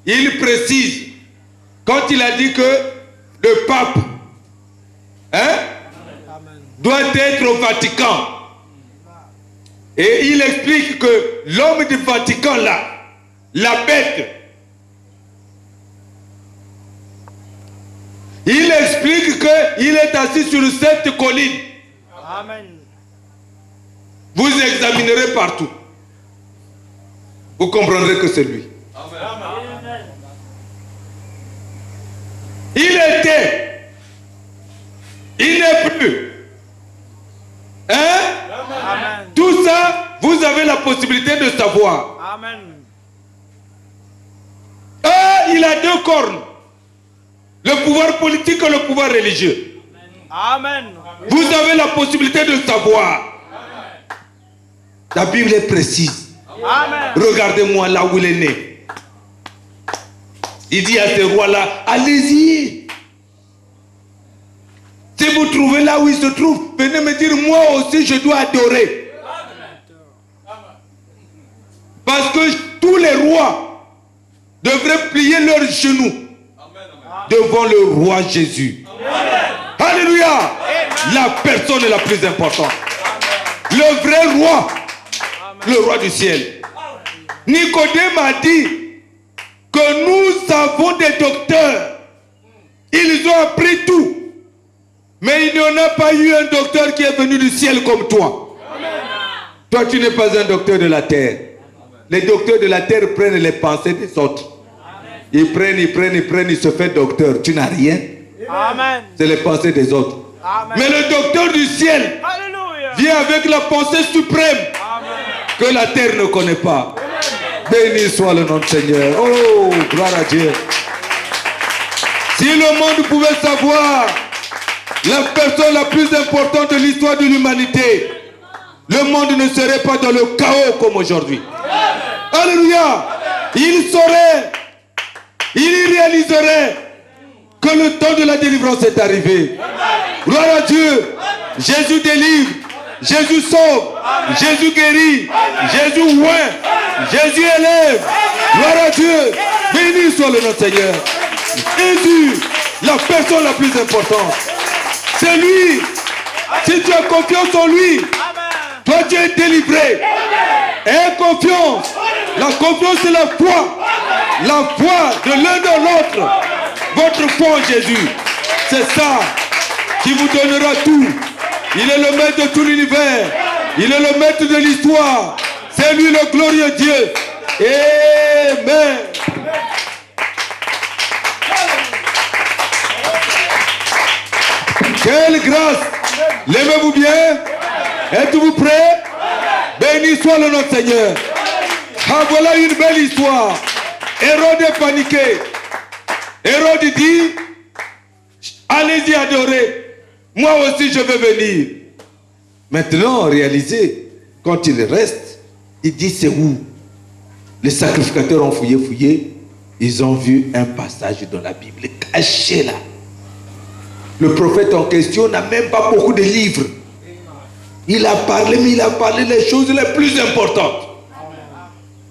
il précise. Quand il a dit que le pape doit être au Vatican, et il explique que l'homme du Vatican là, la bête, Il explique qu'il est assis sur cette colline. Amen. Vous examinerez partout. Vous comprendrez que c'est lui. Il était. Il n'est plus. Hein? Amen. Tout ça, vous avez la possibilité de savoir. Amen. Il a deux cornes. Le pouvoir politique et le pouvoir religieux. Amen. Vous avez la possibilité de savoir. La Bible est précise. Amen. Regardez-moi là où il est né. Il dit à ce roi-là, allez-y. Si vous trouvez là où il se trouve, venez me dire, moi aussi je dois adorer. Parce que tous les rois devraient plier leurs genoux devant le roi Jésus. Alléluia. La personne la plus importante. Le vrai roi. Le roi du ciel. Nicodème a dit que nous avons des docteurs. Ils ont appris tout. Mais il n'y en a pas eu un docteur qui est venu du ciel comme toi. Toi, tu n'es pas un docteur de la terre. Les docteurs de la terre prennent les pensées des autres. Ils prennent, ils se font docteur. Tu n'as rien. Amen. C'est les pensées des autres. Amen. Mais le docteur du ciel Alléluia. vient avec la pensée suprême que la terre ne connaît pas. Béni soit le nom du Seigneur. Oh, gloire à Dieu. Si le monde pouvait savoir la personne la plus importante de l'histoire de l'humanité, le monde ne serait pas dans le chaos comme aujourd'hui. Alléluia. Il saurait, il réaliserait que le temps de la délivrance est arrivé. Gloire à Dieu. Jésus délivre, Jésus sauve, Jésus guérit, Jésus oint, Jésus élève. Gloire à Dieu. Béni soit le nom du Seigneur. Jésus, la personne la plus importante. C'est lui. Si tu as confiance en lui, toi tu es délivré. Aie confiance. La confiance c'est la foi. La foi de l'un dans l'autre. Votre foi en Jésus. C'est ça qui vous donnera tout. Il est le maître de tout l'univers. Il est le maître de l'histoire. C'est lui le glorieux Dieu. Amen. Quelle grâce. Levez-vous bien. Êtes-vous prêts? Béni soit le nom du Seigneur. Ah, voilà une belle histoire. Hérode est paniqué. Hérode dit, allez-y adorer. Moi aussi je vais venir. Maintenant, réalisez, quand il reste, il dit c'est où? Les sacrificateurs ont fouillé. Ils ont vu un passage dans la Bible caché là. Le prophète en question n'a même pas beaucoup de livres. Il a parlé, mais il a parlé les choses les plus importantes.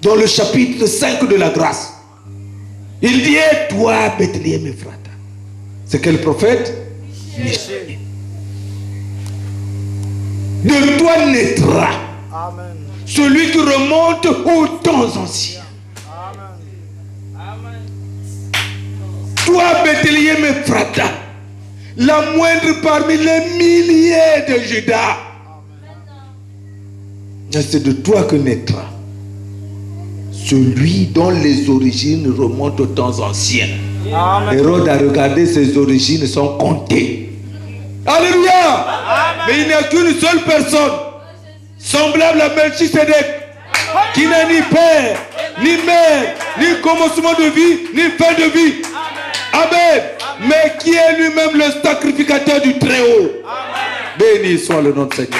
Dans le chapitre 5 de la grâce. Il dit, et toi, Bethléem Ephrata. C'est quel prophète? Michée. De toi naîtra Amen. celui qui remonte aux temps anciens. Amen. Toi, Bethléem Ephrata, la moindre parmi les milliers de Judas. C'est de toi que naîtra celui dont les origines remontent aux temps anciens. Amen. Hérode a regardé, ses origines sont comptées. Alléluia. Mais il n'y a qu'une seule personne semblable à Melchisedec qui n'a ni père, ni mère, ni commencement de vie, ni fin de vie. Amen. Mais qui est lui-même le sacrificateur du Très-Haut. Béni soit le nom du Seigneur.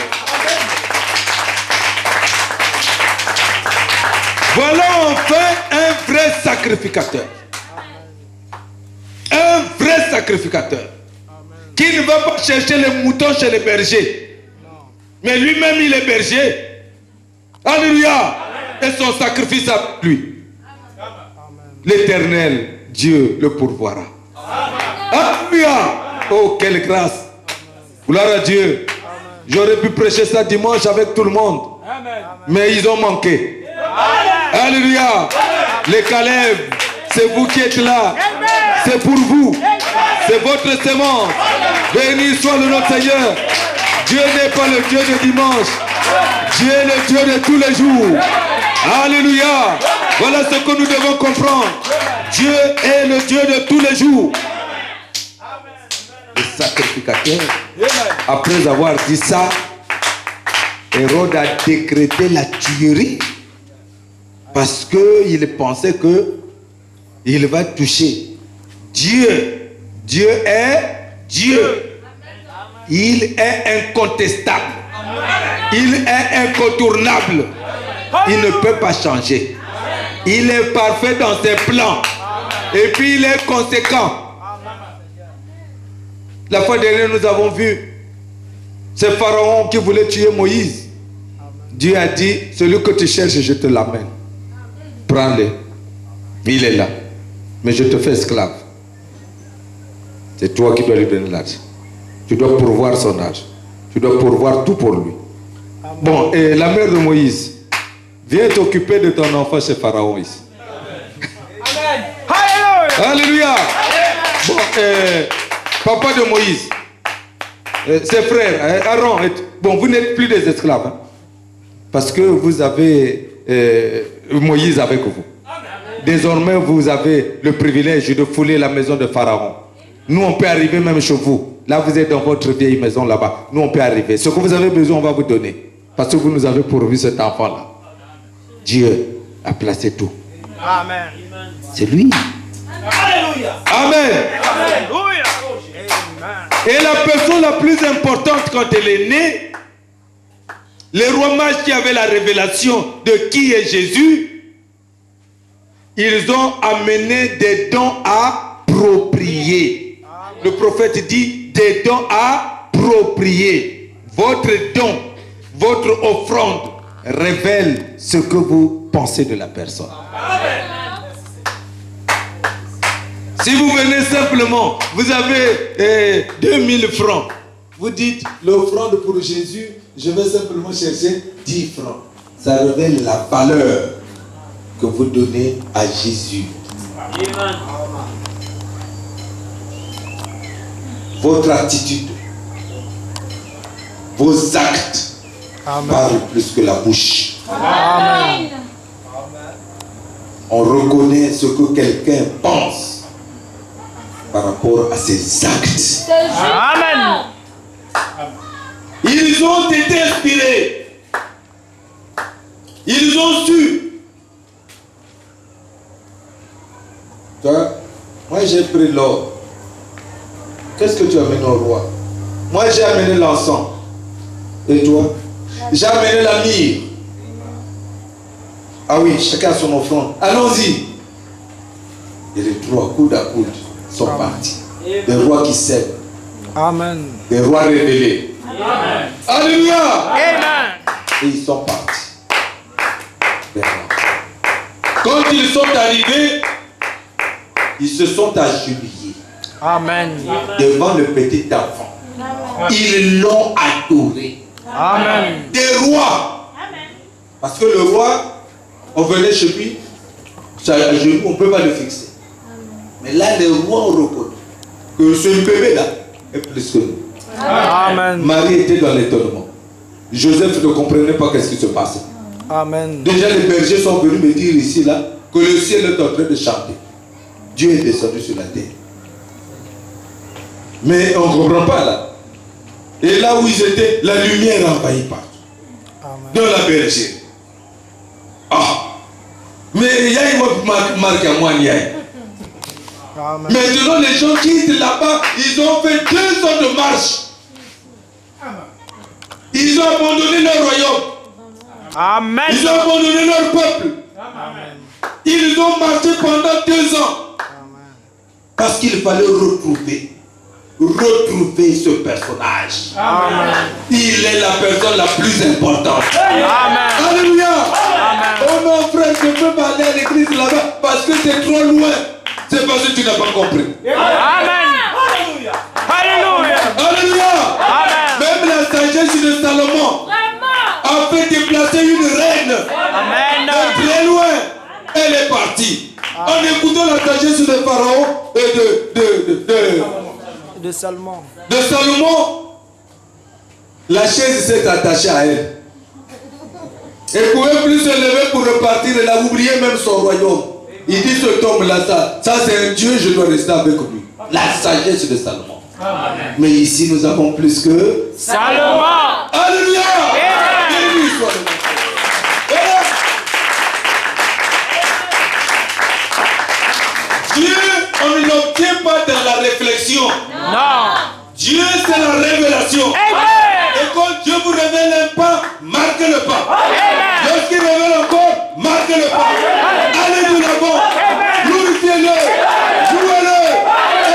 Voilà enfin un vrai sacrificateur. Un vrai sacrificateur. Qui ne va pas chercher les moutons chez les bergers. Mais lui-même il est berger. Alléluia. Et son sacrifice à lui. L'Éternel Dieu le pourvoira. Alléluia. Oh, quelle grâce. Gloire à Dieu. J'aurais pu prêcher ça dimanche avec tout le monde. Mais ils ont manqué. Alléluia. Les Caleb, C'est vous qui êtes là. C'est pour vous. C'est votre sémence. Béni soit le nom du Seigneur. Dieu n'est pas le Dieu de dimanche. Dieu est le Dieu de tous les jours. Alléluia. Voilà ce que nous devons comprendre. Dieu est le Dieu de tous les jours. Le sacrificateur, après avoir dit ça, Hérode a décrété la tuerie parce qu'il pensait qu'il va toucher Dieu. Dieu est Dieu. Il est incontestable. Il est incontournable. Il ne peut pas changer. Il est parfait dans ses plans. Et puis il est conséquent. La fois dernière, nous avons vu ce pharaon qui voulait tuer Moïse. Dieu a dit, celui que tu cherches, je te l'amène. Prends-le. Il est là. Mais je te fais esclave. C'est toi qui dois lui donner l'argent. Tu dois pourvoir son âge. Tu dois pourvoir tout pour lui. Bon, et la mère de Moïse, viens t'occuper de ton enfant chez Pharaon ici. Alléluia. Alléluia. Bon, papa de Moïse, ses frères, Aaron, bon, vous n'êtes plus des esclaves. Hein, parce que vous avez Moïse avec vous. Désormais, vous avez le privilège de fouler la maison de Pharaon. Nous, on peut arriver même chez vous. Là, vous êtes dans votre vieille maison là-bas. Nous, on peut arriver. Ce que vous avez besoin, on va vous donner. Parce que vous nous avez pourvu cet enfant-là. Dieu a placé tout. Amen. C'est lui. Alléluia. Amen. Alléluia. Amen. Et la personne la plus importante quand elle est née, les rois mages qui avaient la révélation de qui est Jésus, ils ont amené des dons appropriés. Le prophète dit des dons appropriés. Votre don, votre offrande révèle ce que vous pensez de la personne. Si vous venez simplement, vous avez 2000 francs. Vous dites l'offrande pour Jésus, je vais simplement chercher 10 francs. Ça révèle la valeur que vous donnez à Jésus. Amen. Votre attitude, vos actes parlent plus que la bouche. Amen. On reconnaît ce que quelqu'un pense par rapport à ses actes. Amen. Ils ont été inspirés. Ils ont su. Toi, moi j'ai pris l'or. Qu'est-ce que tu amènes au roi? Moi j'ai amené l'encens. Et toi? J'ai amené la myrrhe. Ah oui, chacun a son offrande. Allons-y. Et les trois, coude à coude, sont partis. Des rois qui s'aiment. Amen. Des rois révélés. Amen. Alléluia. Amen. Et ils sont partis. Quand ils sont arrivés, ils se sont agenouillés Amen. devant le petit enfant. Ils l'ont adoré. Amen. Des rois. Parce que le roi, on venait chez lui, ça, à genoux, on ne peut pas le fixer. Mais là, les rois ont reconnu que ce bébé là est plus que nous. Amen. Marie était dans l'étonnement. Joseph ne comprenait pas ce qui se passait. Amen. Déjà, les bergers sont venus me dire ici, là, que le ciel est en train de chanter. Dieu est descendu sur la terre. Mais on ne comprend pas, là. Et là où ils étaient, la lumière envahit partout. Amen. Dans la bergère. Ah! Mais il y a une marque à moi, il y a. Amen. Maintenant, les gens qui étaient là-bas, ils ont fait 2 ans de marche. Ils ont abandonné leur royaume. Amen. Ils ont abandonné leur peuple. Amen. Ils ont marché pendant 2 ans. Parce qu'il fallait retrouver ce personnage. Amen. Il est la personne la plus importante. Amen. Alléluia. Amen. Oh non, frère, je ne peux pas aller à l'église là-bas parce que c'est trop loin. C'est parce que tu n'as pas compris. Amen. Alléluia. Alléluia. Alléluia. Amen. Même la sagesse de Salomon a fait déplacer une reine Amen. de très loin. Elle est partie. En écoutant la sagesse de Pharaon et De Salomon. de Salomon, la chaise s'est attachée à elle. Elle ne pouvait plus se lever pour repartir. Elle a oublié même son royaume. Il dit cet homme-là, ça c'est un Dieu, je dois rester avec lui. La sagesse de Salomon. Amen. Mais ici nous avons plus que Salomon. Alléluia. Béni soit le nom. Voilà. Dieu, on ne l'obtient pas dans la réflexion. Non. Dieu, c'est la révélation. Amen. Et quand Dieu vous révèle un pas, marquez le pas. Amen. Lorsqu'il révèle encore, marquez le pas. Allez de l'avant. Glorifiez-le. Jouez-le.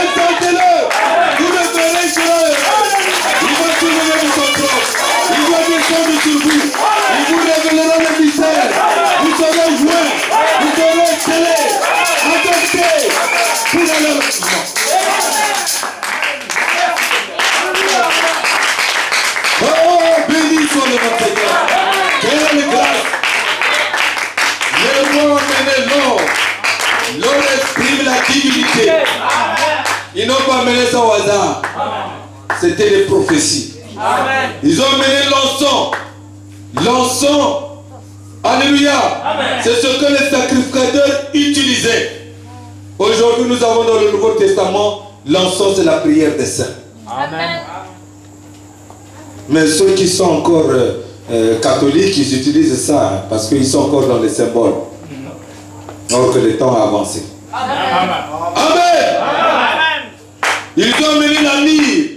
Exaltez-le. Vous le verrez cela. Il va soulever de son trône. Il va descendre sur vous. Il vous révélera le mystère. Vous serez joués. Vous serez scellés. Adoptés. Pour aller. Oh, béni soit le nom Seigneur. Quelle grâce. Les rois ont mené l'or. L'or exprime la divinité. Ils n'ont pas mené ça au hasard. C'était les prophéties. Ils ont mené l'encens. L'encens. Alléluia. C'est ce que les sacrificateurs utilisaient. Aujourd'hui, nous avons dans le Nouveau Testament, l'encens, c'est la prière des saints. Amen. Mais ceux qui sont encore catholiques, ils utilisent ça parce qu'ils sont encore dans les symboles. Alors que le temps a avancé. Amen. Ils ont mené la myrrhe.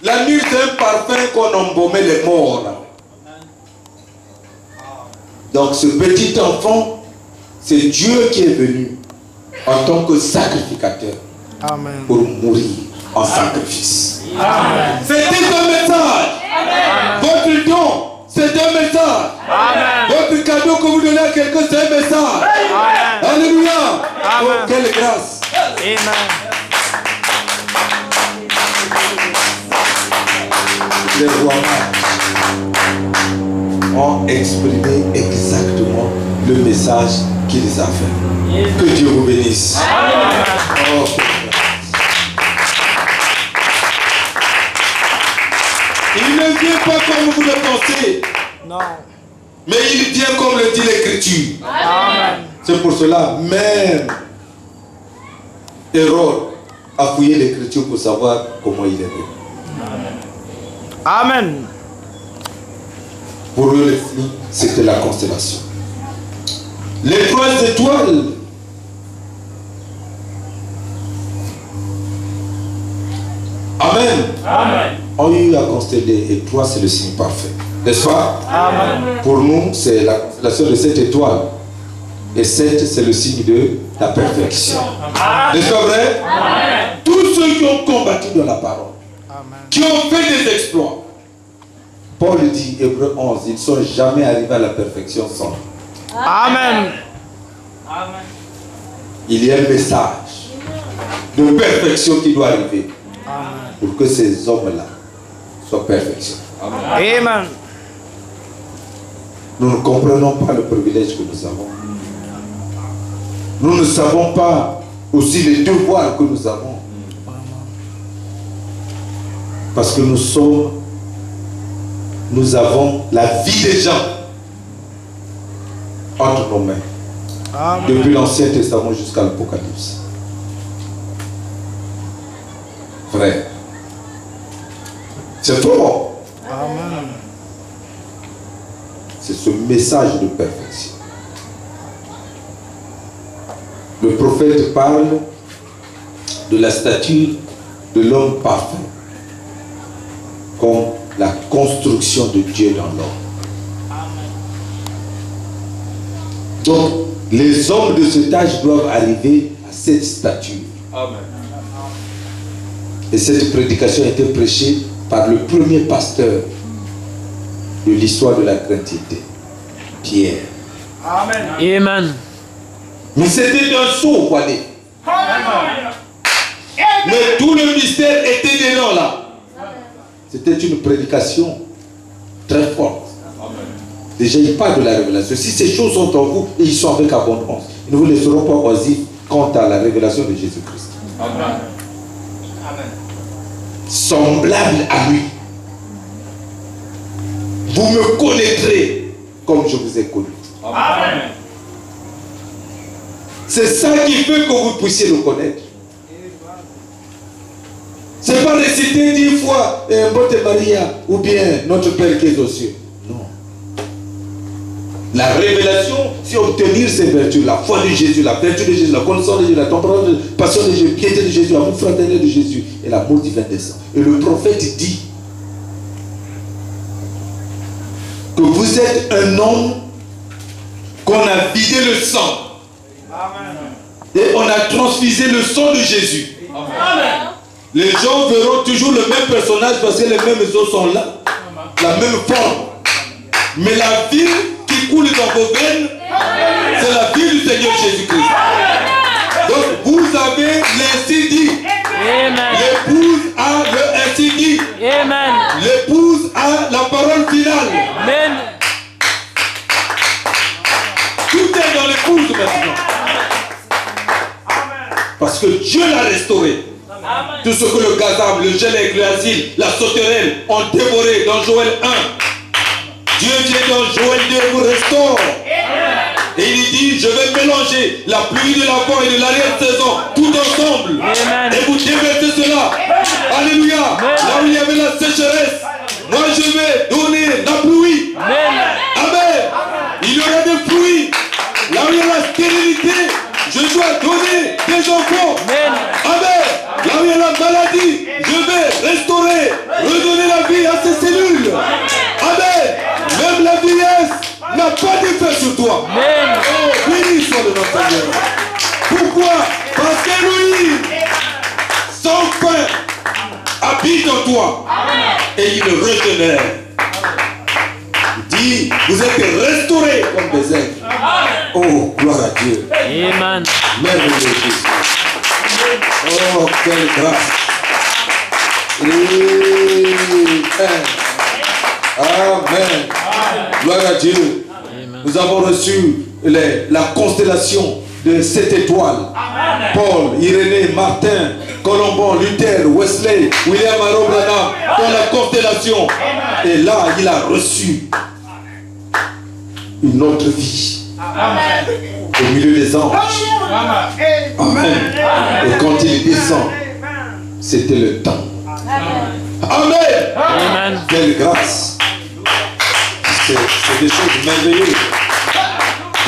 La myrrhe, c'est un parfum qu'on embaumait les morts. Donc ce petit enfant, c'est Dieu qui est venu en tant que sacrificateur. Amen. Pour mourir en sacrifice. C'était un message. Votre don, c'est un message. Amen. Votre cadeau que vous donnez à quelqu'un, c'est un message. Amen. Alléluia. Amen. Oh, quelle grâce. Amen. Les rois ont exprimé exactement le message qu'ils avaient. Que Dieu vous bénisse. Oh, il ne vient pas comme vous le pensez. Non. Mais il vient comme le dit l'Écriture. Amen. C'est pour cela, même Hérode a fouillé l'Écriture pour savoir comment il est venu. Amen. Pour eux, les filles, c'était la constellation. Les 3 étoiles Amen. Amen. Ont eu à consteller et 3 c'est le signe parfait. N'est-ce pas? Amen. Pour nous, c'est la constellation de 7 étoiles. Et 7, c'est le signe de la perfection. N'est-ce pas vrai? Amen. Tous ceux qui ont combattu dans la parole, qui ont fait des exploits. Paul dit, Hébreux 11, ils ne sont jamais arrivés à la perfection sans. Amen. Il y a un message de perfection qui doit arriver pour que ces hommes-là soient perfectionnés. Amen. Nous ne comprenons pas le privilège que nous avons. Nous ne savons pas aussi les devoirs que nous avons. Parce que nous avons la vie des gens entre nos mains. Amen. Depuis l'Ancien Testament jusqu'à l'Apocalypse. Frère, c'est fort. Amen. C'est ce message de perfection. Le prophète parle de la stature de l'homme parfait comme la construction de Dieu dans l'homme. Donc, les hommes de cet âge doivent arriver à cette stature. Amen. Et cette prédication a été prêchée par le premier pasteur de l'histoire de la chrétienté, Pierre. Amen. Amen. Mais c'était un saut voilé. Mais tout le mystère était dedans là. C'était une prédication très forte. Déjà, il parle de la révélation. Si ces choses sont en vous et ils sont avec abondance, ils ne vous laisseront pas oisifs quant à la révélation de Jésus-Christ. Semblable à lui. Vous me connaîtrez comme je vous ai connu. Amen. C'est ça qui fait que vous puissiez le connaître. C'est pas réciter 10 fois Mbote Maria ou bien notre Père qui est aux cieux. Non. La révélation, c'est obtenir ces vertus, la foi de Jésus, la vertu de Jésus, la connaissance de Jésus, la tempérance, la passion de Jésus, la piété de Jésus, l'amour fraternel de Jésus et l'amour divin des saints. Et le prophète dit que vous êtes un homme qu'on a vidé le sang. Amen. Et on a transfusé le sang de Jésus. Amen. Les gens verront toujours le même personnage parce que les mêmes os sont là, la même forme. Mais la vie qui coule dans vos veines, c'est la vie du Seigneur Jésus-Christ. Donc vous avez l'ainsi dit. L'épouse a le ainsi dit. L'épouse a la parole finale. Amen. Tout est dans l'épouse maintenant. Parce que Dieu l'a restauré. Tout ce que le gazable, le gélec, le asile, la sauterelle ont dévoré dans Joël 1. Dieu vient dans Joël 2 vous restaure. Et il dit, je vais mélanger la pluie de l'avant et de l'arrière-saison tout ensemble. Amen. Et vous déversez cela. Alléluia. Là où il y avait la sécheresse, moi je vais donner la pluie. Amen. Il y aura des fruits. Là où il y a la stérilité, je dois donner des enfants. Amen. Là où il y a la maladie, je vais restaurer, redonner la vie à ces cellules. Amen. Même la vieillesse n'a pas d'effet sur toi. Oh, béni soit le nom de Seigneur. Pourquoi? Parce qu'Élohim, sans fin, habite en toi. Et il régénère. Il dit, vous êtes restaurés comme des aigles. Oh, gloire à Dieu. Amen. Merveilleux Jésus. Oh, quelle grâce. Amen. Gloire à Dieu. Amen. Nous avons reçu la constellation de 7 étoiles. Amen. Paul, Irénée, Martin, Colombon, Luther, Wesley, William Aaron Branham dans la constellation. Amen. Et là, il a reçu une autre vie. Amen. Au milieu des anges. Amen. Amen. Et quand il descend, c'était le temps. Amen. Amen. Quelle grâce. C'est des choses merveilleuses.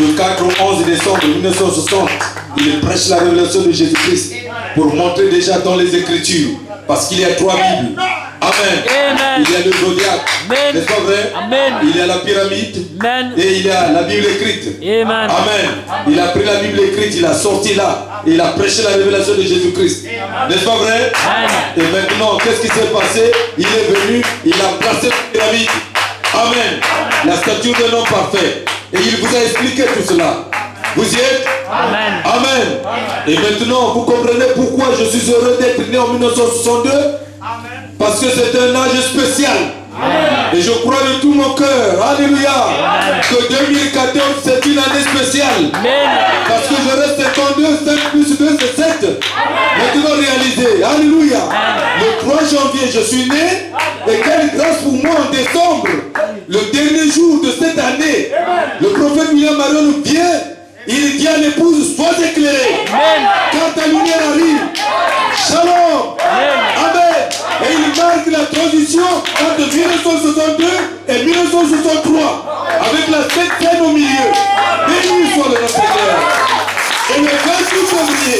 Le 4 au 11 décembre 1960, il prêche la révélation de Jésus-Christ pour montrer déjà dans les Écritures. Parce qu'il y a 3 Bibles. Amen. Amen. Il y a le zodiaque. N'est-ce pas vrai? Amen. Il y a la pyramide. Amen. Et il y a la Bible écrite. Amen. Amen. Il a pris la Bible écrite, il a sorti là. Et il a prêché la révélation de Jésus-Christ. N'est-ce pas vrai? Amen. Et maintenant, qu'est-ce qui s'est passé? Il est venu, il a placé la pyramide. Amen. La statue d'un homme parfait. Et il vous a expliqué tout cela. Vous y êtes? Amen. Amen. Et maintenant, vous comprenez pourquoi je suis heureux d'être né en 1962? Amen. Parce que c'est un âge spécial. Amen. Et je crois de tout mon cœur, alléluia, amen, que 2014 c'est une année spéciale. Amen. Parce que je reste 52, 5 plus 2 c'est 7. Maintenant réalisé, alléluia. Amen. Le 3 janvier je suis né. Et quelle grâce pour moi en décembre, le dernier jour de cette année, le prophète William Aaron vient. Il dit à l'épouse, sois éclairée. Quand ta lumière arrive. Shalom. Amen. Et il marque la transition entre 1962 et 1963. Avec la 7e au milieu. Béni soit le Seigneur. Et le 28 février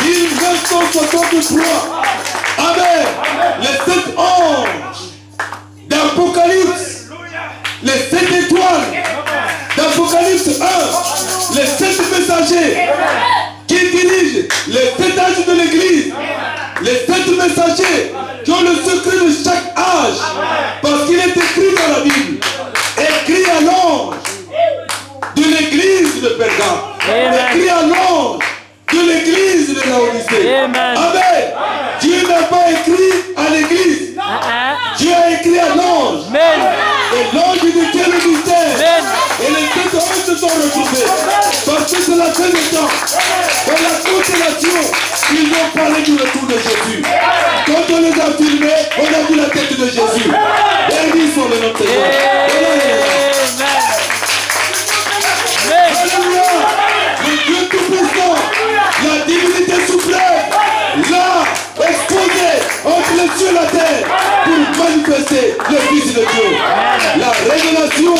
1963. Amen. Les 7 anges d'Apocalypse. Les 7 étoiles d'Apocalypse 1, les 7 messagers qui dirigent les 7 âges de l'église, les 7 messagers qui ont le secret de chaque âge, parce qu'il est écrit dans la Bible, écrit à l'ange de l'église de Pergame, écrit à l'ange de l'église de Laodicée. Amen. Dieu n'a pas écrit à l'église, Dieu a écrit à l'ange. Et l'ange de Dieu le mystère. Et les 7 anges se sont retrouvés. Parce que c'est la fin des temps. Quand parlé du retour de Jésus. Quand on les a filmés, on a vu la tête de Jésus. Béni soit le nom de Seigneur. Alléluia. Le Dieu Tout-Puissant, la divinité suprême, l'a exposé entre les cieux et la terre pour manifester le Fils de Dieu. La révélation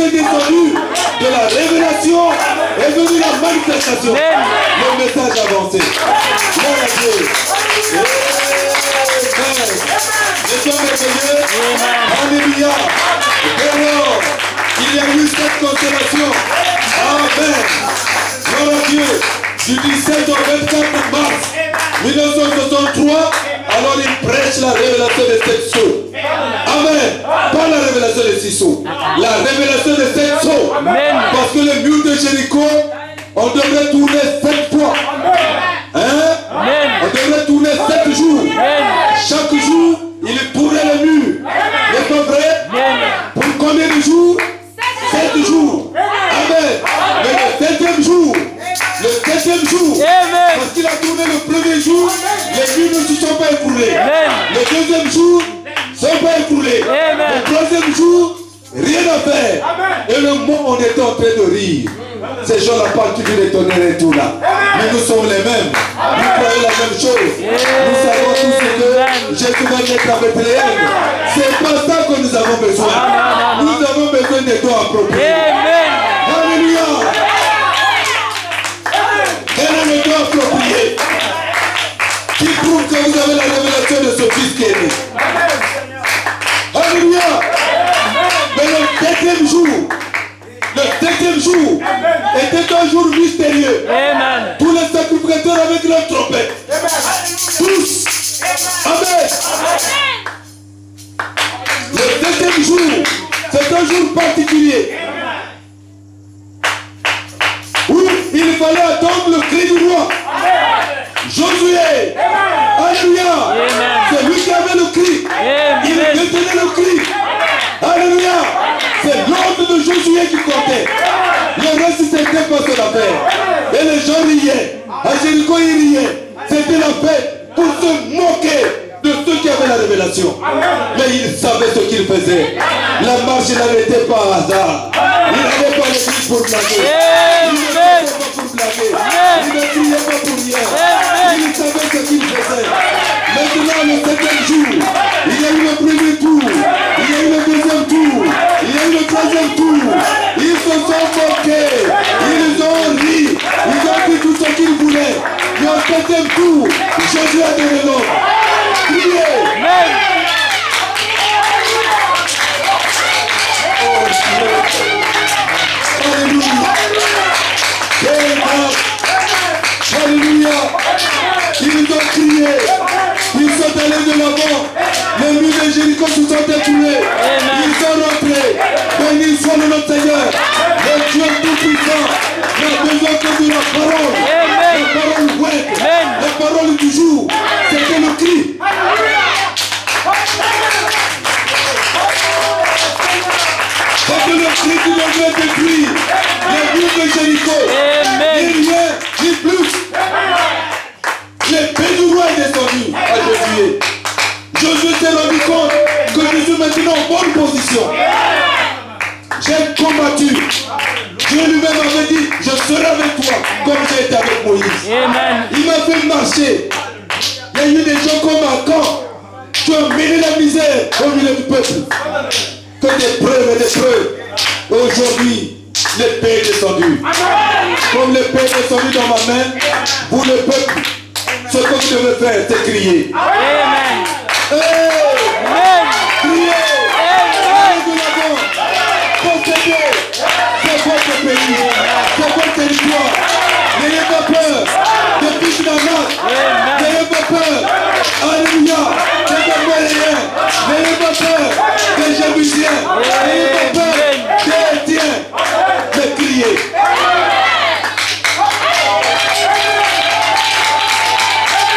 est descendue. De la révélation est venue la manifestation. Le message avancé. Gloire à Dieu. Les hommes merveilleux. Alléluia. Et alors, il y a eu cette constellation. Amen. Gloire à Dieu. Du 17 au 24 mars 1963, alors il prêche la révélation des 7 sceaux. Amen. Pas la révélation des 6 sceaux. La révélation des 7 sceaux. Parce que le mur de Jéricho, on devrait tourner 7 fois. Hein? On devrait tourner 7 jours. Chaque jour, il pourrait le mur. N'est pas vrai? Pour combien de jours? 7 jours. Amen. Mais le 7e jour, parce qu'il a tourné le premier jour, les murs ne se sont pas écoulés. Le deuxième jour, ne sont pas écoulés. Le troisième jour, rien à faire. Et le moment on était en train de rire. Ces gens-là parlent toujours des tonnerres et tout là. Mais nous sommes les mêmes. Nous croyons la même chose. Nous savons tous que Jésus va naître à Bethléem. C'est pas ça que nous avons besoin. Nous avons besoin des dons appropriés. Alléluia. Quel est le don approprié qui prouve que vous avez la révélation de ce Fils qui est né? Alléluia. Mais le 7e jour était un jour mystérieux. Amen. Tous les sacrificateurs avec leur trompette. Tous. Amen. Le 7e jour, c'est un jour particulier. Où il fallait attendre le cri du roi. Josué. Alléluia. C'est lui qui avait le cri. Il détenait le cri. Alléluia. C'est l'ordre de Josué qui comptait. Le reste, c'était pas son affaire. Et les gens riaient. À Jéricho, ils riaient. C'était la fête pour se moquer de ceux qui avaient la révélation. Mais ils savaient ce qu'ils faisaient. La marche n'arrêtait pas à hasard. Il n'allait pas l'église pour blaguer. Il ne criait pas pour blaguer. Il ne criait pas pour rien. Il savait ce qu'il faisait. Maintenant, le 7e jour, il y a eu le premier tour. Il y a eu le deuxième tour. Il y a eu le troisième tour. Ils se sont moqués. Ils ont ri. Ils ont dit tout ce qu'ils voulaient. Mais au 7e tour, Jésus a donné l'ordre. Criez. Oh Dieu. Alléluia. Alléluia. Ils ont crié. Ils sont allés de l'avant. Les murs de Jéricho se sont écoulés. Ils sont rentrés. Béni soit le nom de Seigneur. Le Dieu Tout-Puissant n'a besoin que de la parole. La parole web. La parole du jour. C'était le cri. C'était le cri qui devait détruire les murs de Jéricho. Ni rien, ni plus. L'épée du roi est descendue à Josué. Josué s'est rendu compte que Jésus est maintenant en bonne position. J'ai combattu. Dieu lui-même avait dit, je serai avec toi comme j'ai été avec Moïse. Amen. Il m'a fait marcher. Il y a eu des gens comme Akan qui ont mêlé la misère au milieu du peuple. Que des preuves et des preuves. Aujourd'hui, l'épée est descendue. Comme l'épée est descendue dans ma main, vous le peuple, ce que vous devez faire, c'est crier. Amen. Hey! Criez! Allez de l'avant! Procédez! C'est votre pays! C'est votre territoire! N'ayez pas peur! Des fils d'Amas! N'ayez pas peur! Alléluia! Des Amoréens! N'ayez pas peur! Des Jébusiens! N'ayez pas peur! Des Hétiens! Mais criez!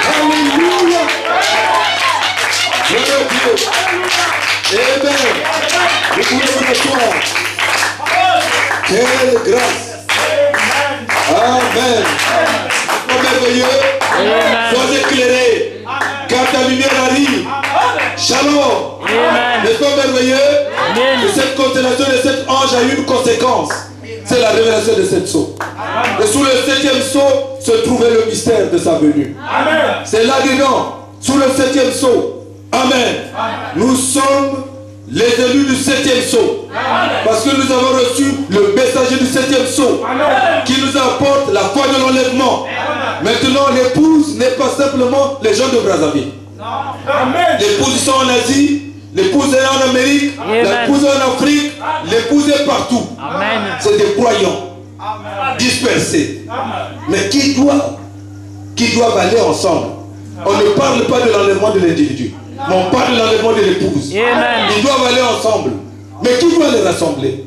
Alléluia! Gloire à Dieu! Amen! Vous pouvez vous asseoir. Quelle grâce! Amen! C'est merveilleux! Sois éclairé. Quand ta lumière arrive. Shalom. N'est-ce pas merveilleux? Et cette constellation de cet ange a eu une conséquence. C'est la révélation de cette sceau. Et sous le 7e sceau se trouvait le mystère de sa venue. C'est là-dedans, sous le 7e sceau. Amen. Nous sommes les élus du 7e sceau. Parce que nous avons reçu le messager du 7e sceau qui nous apporte la foi de l'enlèvement. Maintenant, l'épouse n'est pas simplement les gens de Brazzaville. L'épouse sont en Asie, l'épouse est en Amérique, l'épouse est en Afrique, l'épouse est partout. C'est des croyants dispersés. Mais qui doivent aller ensemble. On ne parle pas de l'enlèvement de l'individu, mais on parle de l'enlèvement de l'épouse. Ils doivent aller ensemble. Mais qui doit les rassembler?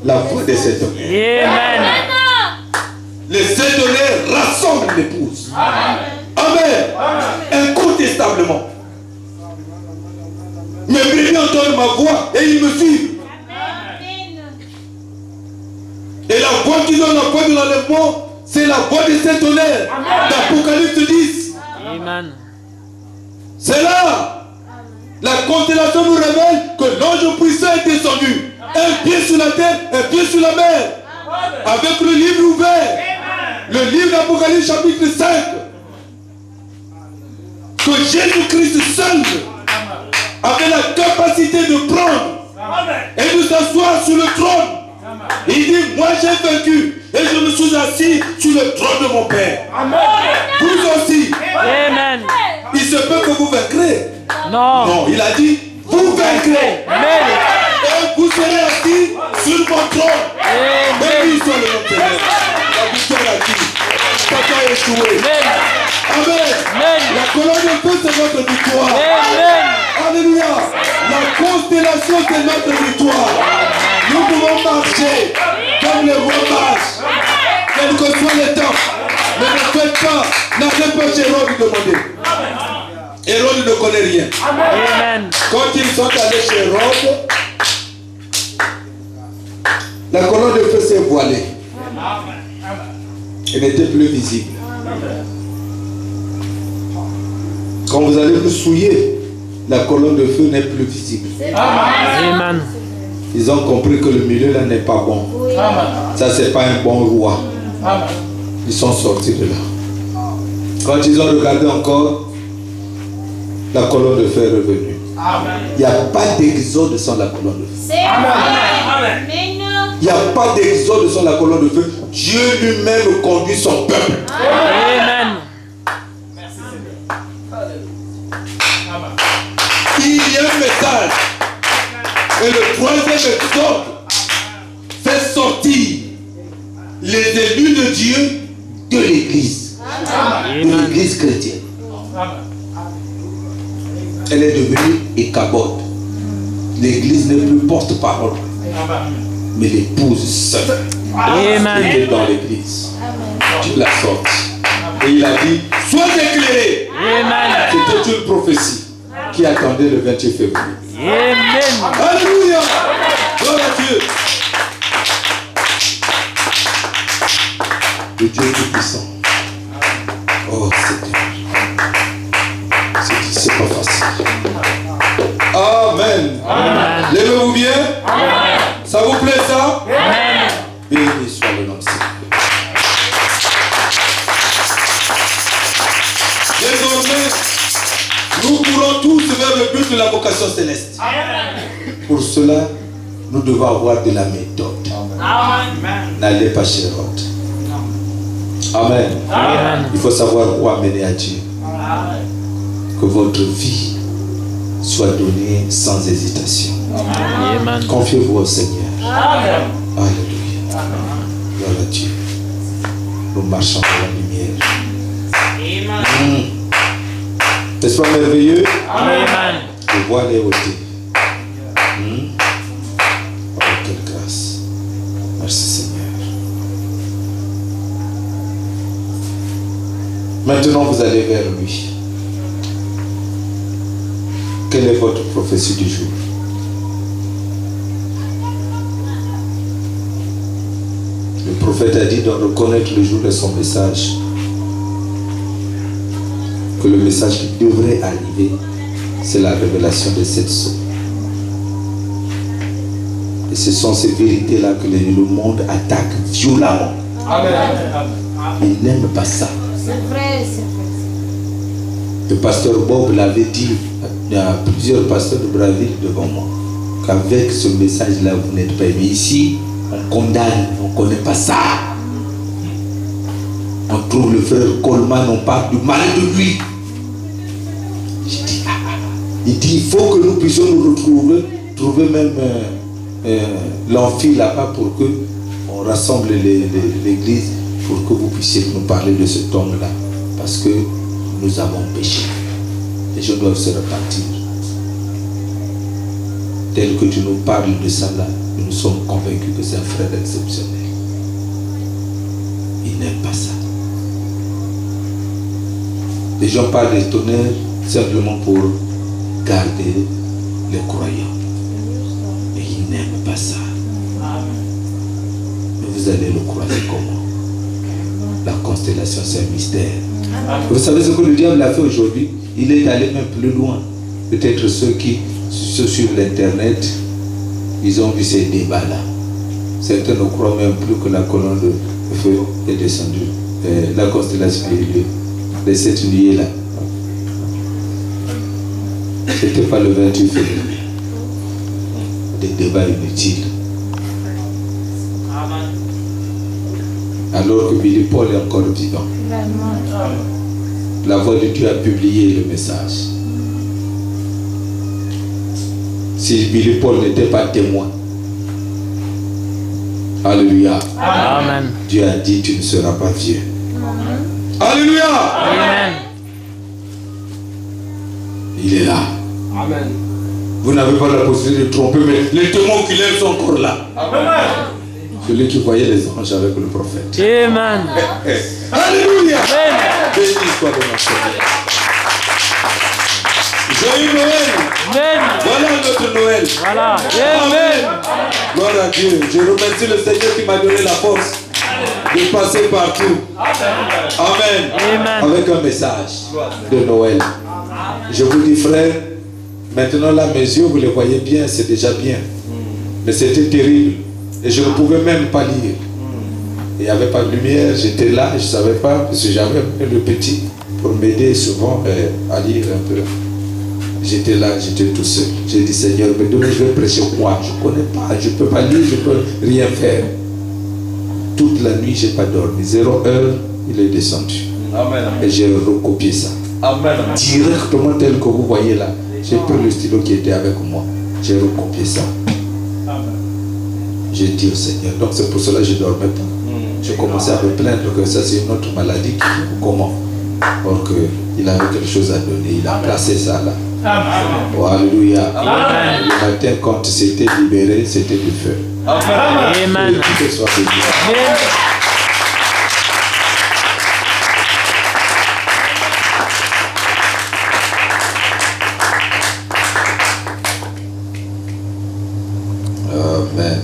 La foi des sept honneurs. Les sept honneurs rassemblent l'épouse. Amen. Incontestablement. Mes brebis entendent ma voix et ils me suivent. Et la voix qui donne la voix de l'enlèvement, c'est la voix des sept honneurs d'Apocalypse 10. Amen. C'est là. La constellation nous révèle que l'ange puissant est descendu. Un pied sur la terre, un pied sur la mer. Avec le livre ouvert. Le livre d'Apocalypse chapitre 5. Que Jésus-Christ seul avait la capacité de prendre et de s'asseoir sur le trône. Il dit, moi j'ai vaincu et je me suis assis sur le trône de mon Père. Vous aussi. Amen. Il se peut que vous vaincrez. Non. Non, il a dit, vous vaincrez. Et vous serez assis sur mon trône. Béni soit le nom de Seigneur. La victoire a dit. Papa a échoué. Amen. La colonne de feu, c'est notre victoire. Alléluia. La constellation, c'est notre victoire. Nous pouvons marcher comme les rois marchent. Quel que soit le temps. Mais ne faites pas. N'allez pas chez Hérode lui demander. Hérode ne connaît rien. Amen. Quand ils sont allés chez Hérode, la colonne de feu s'est voilée. Elle n'était plus visible. Quand vous allez vous souiller, la colonne de feu n'est plus visible. Amen. Ils ont compris que le milieu là n'est pas bon. Ça, c'est pas un bon roi. Ils sont sortis de là. Quand ils ont regardé encore, la colonne de feu est revenue. Il n'y a pas d'exode sans la colonne de feu. Il n'y a pas d'exode sans la colonne de feu. Dieu lui-même conduit son peuple. Amen. Il y a un message. Et le troisième exode fait sortir les élus de Dieu de l'église. De l'église chrétienne. Elle est devenue Ichabod. L'église n'est plus porte-parole. Mais l'épouse seule. Amen. Était dans l'église. Dieu l'a sorti. Et il a dit, sois éclairé. Amen. C'était une prophétie qui attendait le 28 février. Amen. Alléluia. Gloire à Dieu. Le Dieu tout-puissant. Oh, c'est pas facile. Amen. Levez-vous bien. Amen. Ça vous plaît ça? Amen. Béni soit le nom de Seigneur. Désormais, nous courons tous vers le but de la vocation céleste. Pour cela, nous devons avoir de la méthode. N'allez pas chez Hérode. Amen. Amen. Il faut savoir où amener à Dieu. Que votre vie soit donnée sans hésitation. Amen. Confiez-vous au Seigneur. Alléluia. Gloire à Dieu. Nous marchons dans la lumière. N'est-ce pas merveilleux? Amen. Le voile est ôté. Oh, quelle grâce. Merci Seigneur. Maintenant, vous allez vers lui. Quelle est votre prophétie du jour? Le prophète a dit de reconnaître le jour de son message. que le message qui devrait arriver, c'est la révélation de cette sceaux. Et ce sont ces vérités-là que le monde attaque violemment. Il n'aime pas ça. C'est vrai, c'est vrai. Le pasteur Bob l'avait dit, il y a plusieurs pasteurs de Braville devant moi, qu'avec ce message-là, vous n'êtes pas aimé. Ici, on condamne, on ne connaît pas ça. On trouve le frère Coleman, on parle du mal de lui. J'ai dit, il dit, il faut que nous puissions nous retrouver, trouver même l'amphi là-bas pour que on rassemble l'église, pour que vous puissiez nous parler de cet homme-là. Parce que nous avons péché. Les gens doivent se repentir. Tel que tu nous parles de ça là, nous sommes convaincus que c'est un frère exceptionnel. Il n'aime pas ça. Les gens parlent des tonnerres simplement pour garder les croyants. Et ils n'aiment pas ça. Mais vous allez le croiser comment? La constellation, c'est un mystère. Vous savez ce que le diable a fait aujourd'hui? Il est allé même plus loin. Peut-être ceux qui suivent l'internet, ils ont vu ces débats-là. Certains ne croient même plus que la colonne de feu est descendue. La constellation a eu lieu. De cette nuit-là. C'était pas le 28 février. Des débats inutiles. Alors que Billy Paul est encore vivant. La voix de Dieu a publié le message. Si Billy Paul n'était pas témoin, alléluia. Amen. Dieu a dit, tu ne seras pas vieux. Alléluia. Amen. Il est là. Amen. Vous n'avez pas la possibilité de tromper, mais les témoins qu'il aime sont encore là. Amen. Celui qui voyait les anges avec le prophète. Amen. Alléluia. Amen. Béni soit le nom. Joyeux Noël. Amen. Voilà notre Noël. Voilà. Amen. Amen. Gloire à Dieu. Je remercie le Seigneur qui m'a donné la force de passer partout. Amen. Amen. Avec un message de Noël. Je vous dis, frère, maintenant là, mes yeux, vous les voyez bien, c'est déjà bien. Mais c'était terrible. Et je ne pouvais même pas lire. Il n'y avait pas de lumière, j'étais là, je ne savais pas, parce que j'avais le petit pour m'aider souvent à lire un peu. J'étais là, j'étais tout seul. J'ai dit, Seigneur, mais demain je vais prêcher quoi? Je ne connais pas, je ne peux pas lire, je ne peux rien faire. Toute la nuit, je n'ai pas dormi. 0 heure, il est descendu. Amen. Et j'ai recopié ça. Amen. Directement tel que vous voyez là. J'ai pris le stylo qui était avec moi. J'ai recopié ça. J'ai dit au Seigneur. Donc c'est pour cela que je ne dormais pas. Je commençais à me plaindre que ça c'est une autre maladie. Comment? Or qu'il avait quelque chose à donner. Il a placé ça là. Oh, alléluia. Le matin quand c'était libéré, c'était du feu. Amen. Que soit béni. Amen.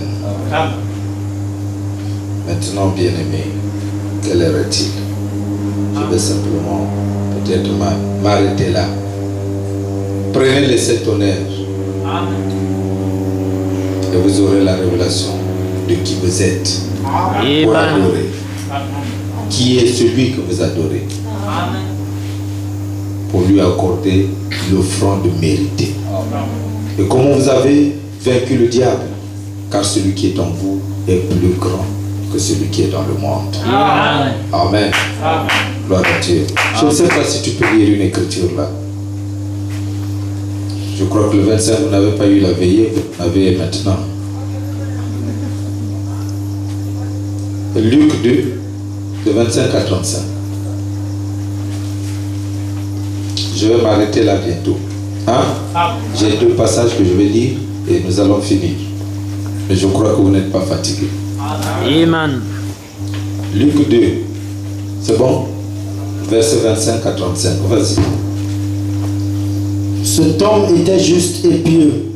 Amen. Maintenant, bien-aimé, quelle heure est-il? Je vais simplement peut-être m'arrêter là. Prenez les 7 honneurs et vous aurez la révélation de qui vous êtes pour Amen. adorer. Qui est celui que vous adorez pour lui accorder l'offrande méritée. Et comment vous avez vaincu le diable? Car celui qui est en vous est plus grand que celui qui est dans le monde. Amen. Amen. Gloire à Dieu. Je ne sais pas si tu peux lire une écriture là. Je crois que le 25, vous n'avez pas eu la veillée, vous l'avez maintenant. Luc 2, de 25 à 35. Je vais m'arrêter là bientôt. Hein? J'ai 2 passages que je vais lire et nous allons finir. Mais je crois que vous n'êtes pas fatigué. Amen. Luc 2, c'est bon? Verset 25 à 35. Vas-y. Cet homme était juste et pieux.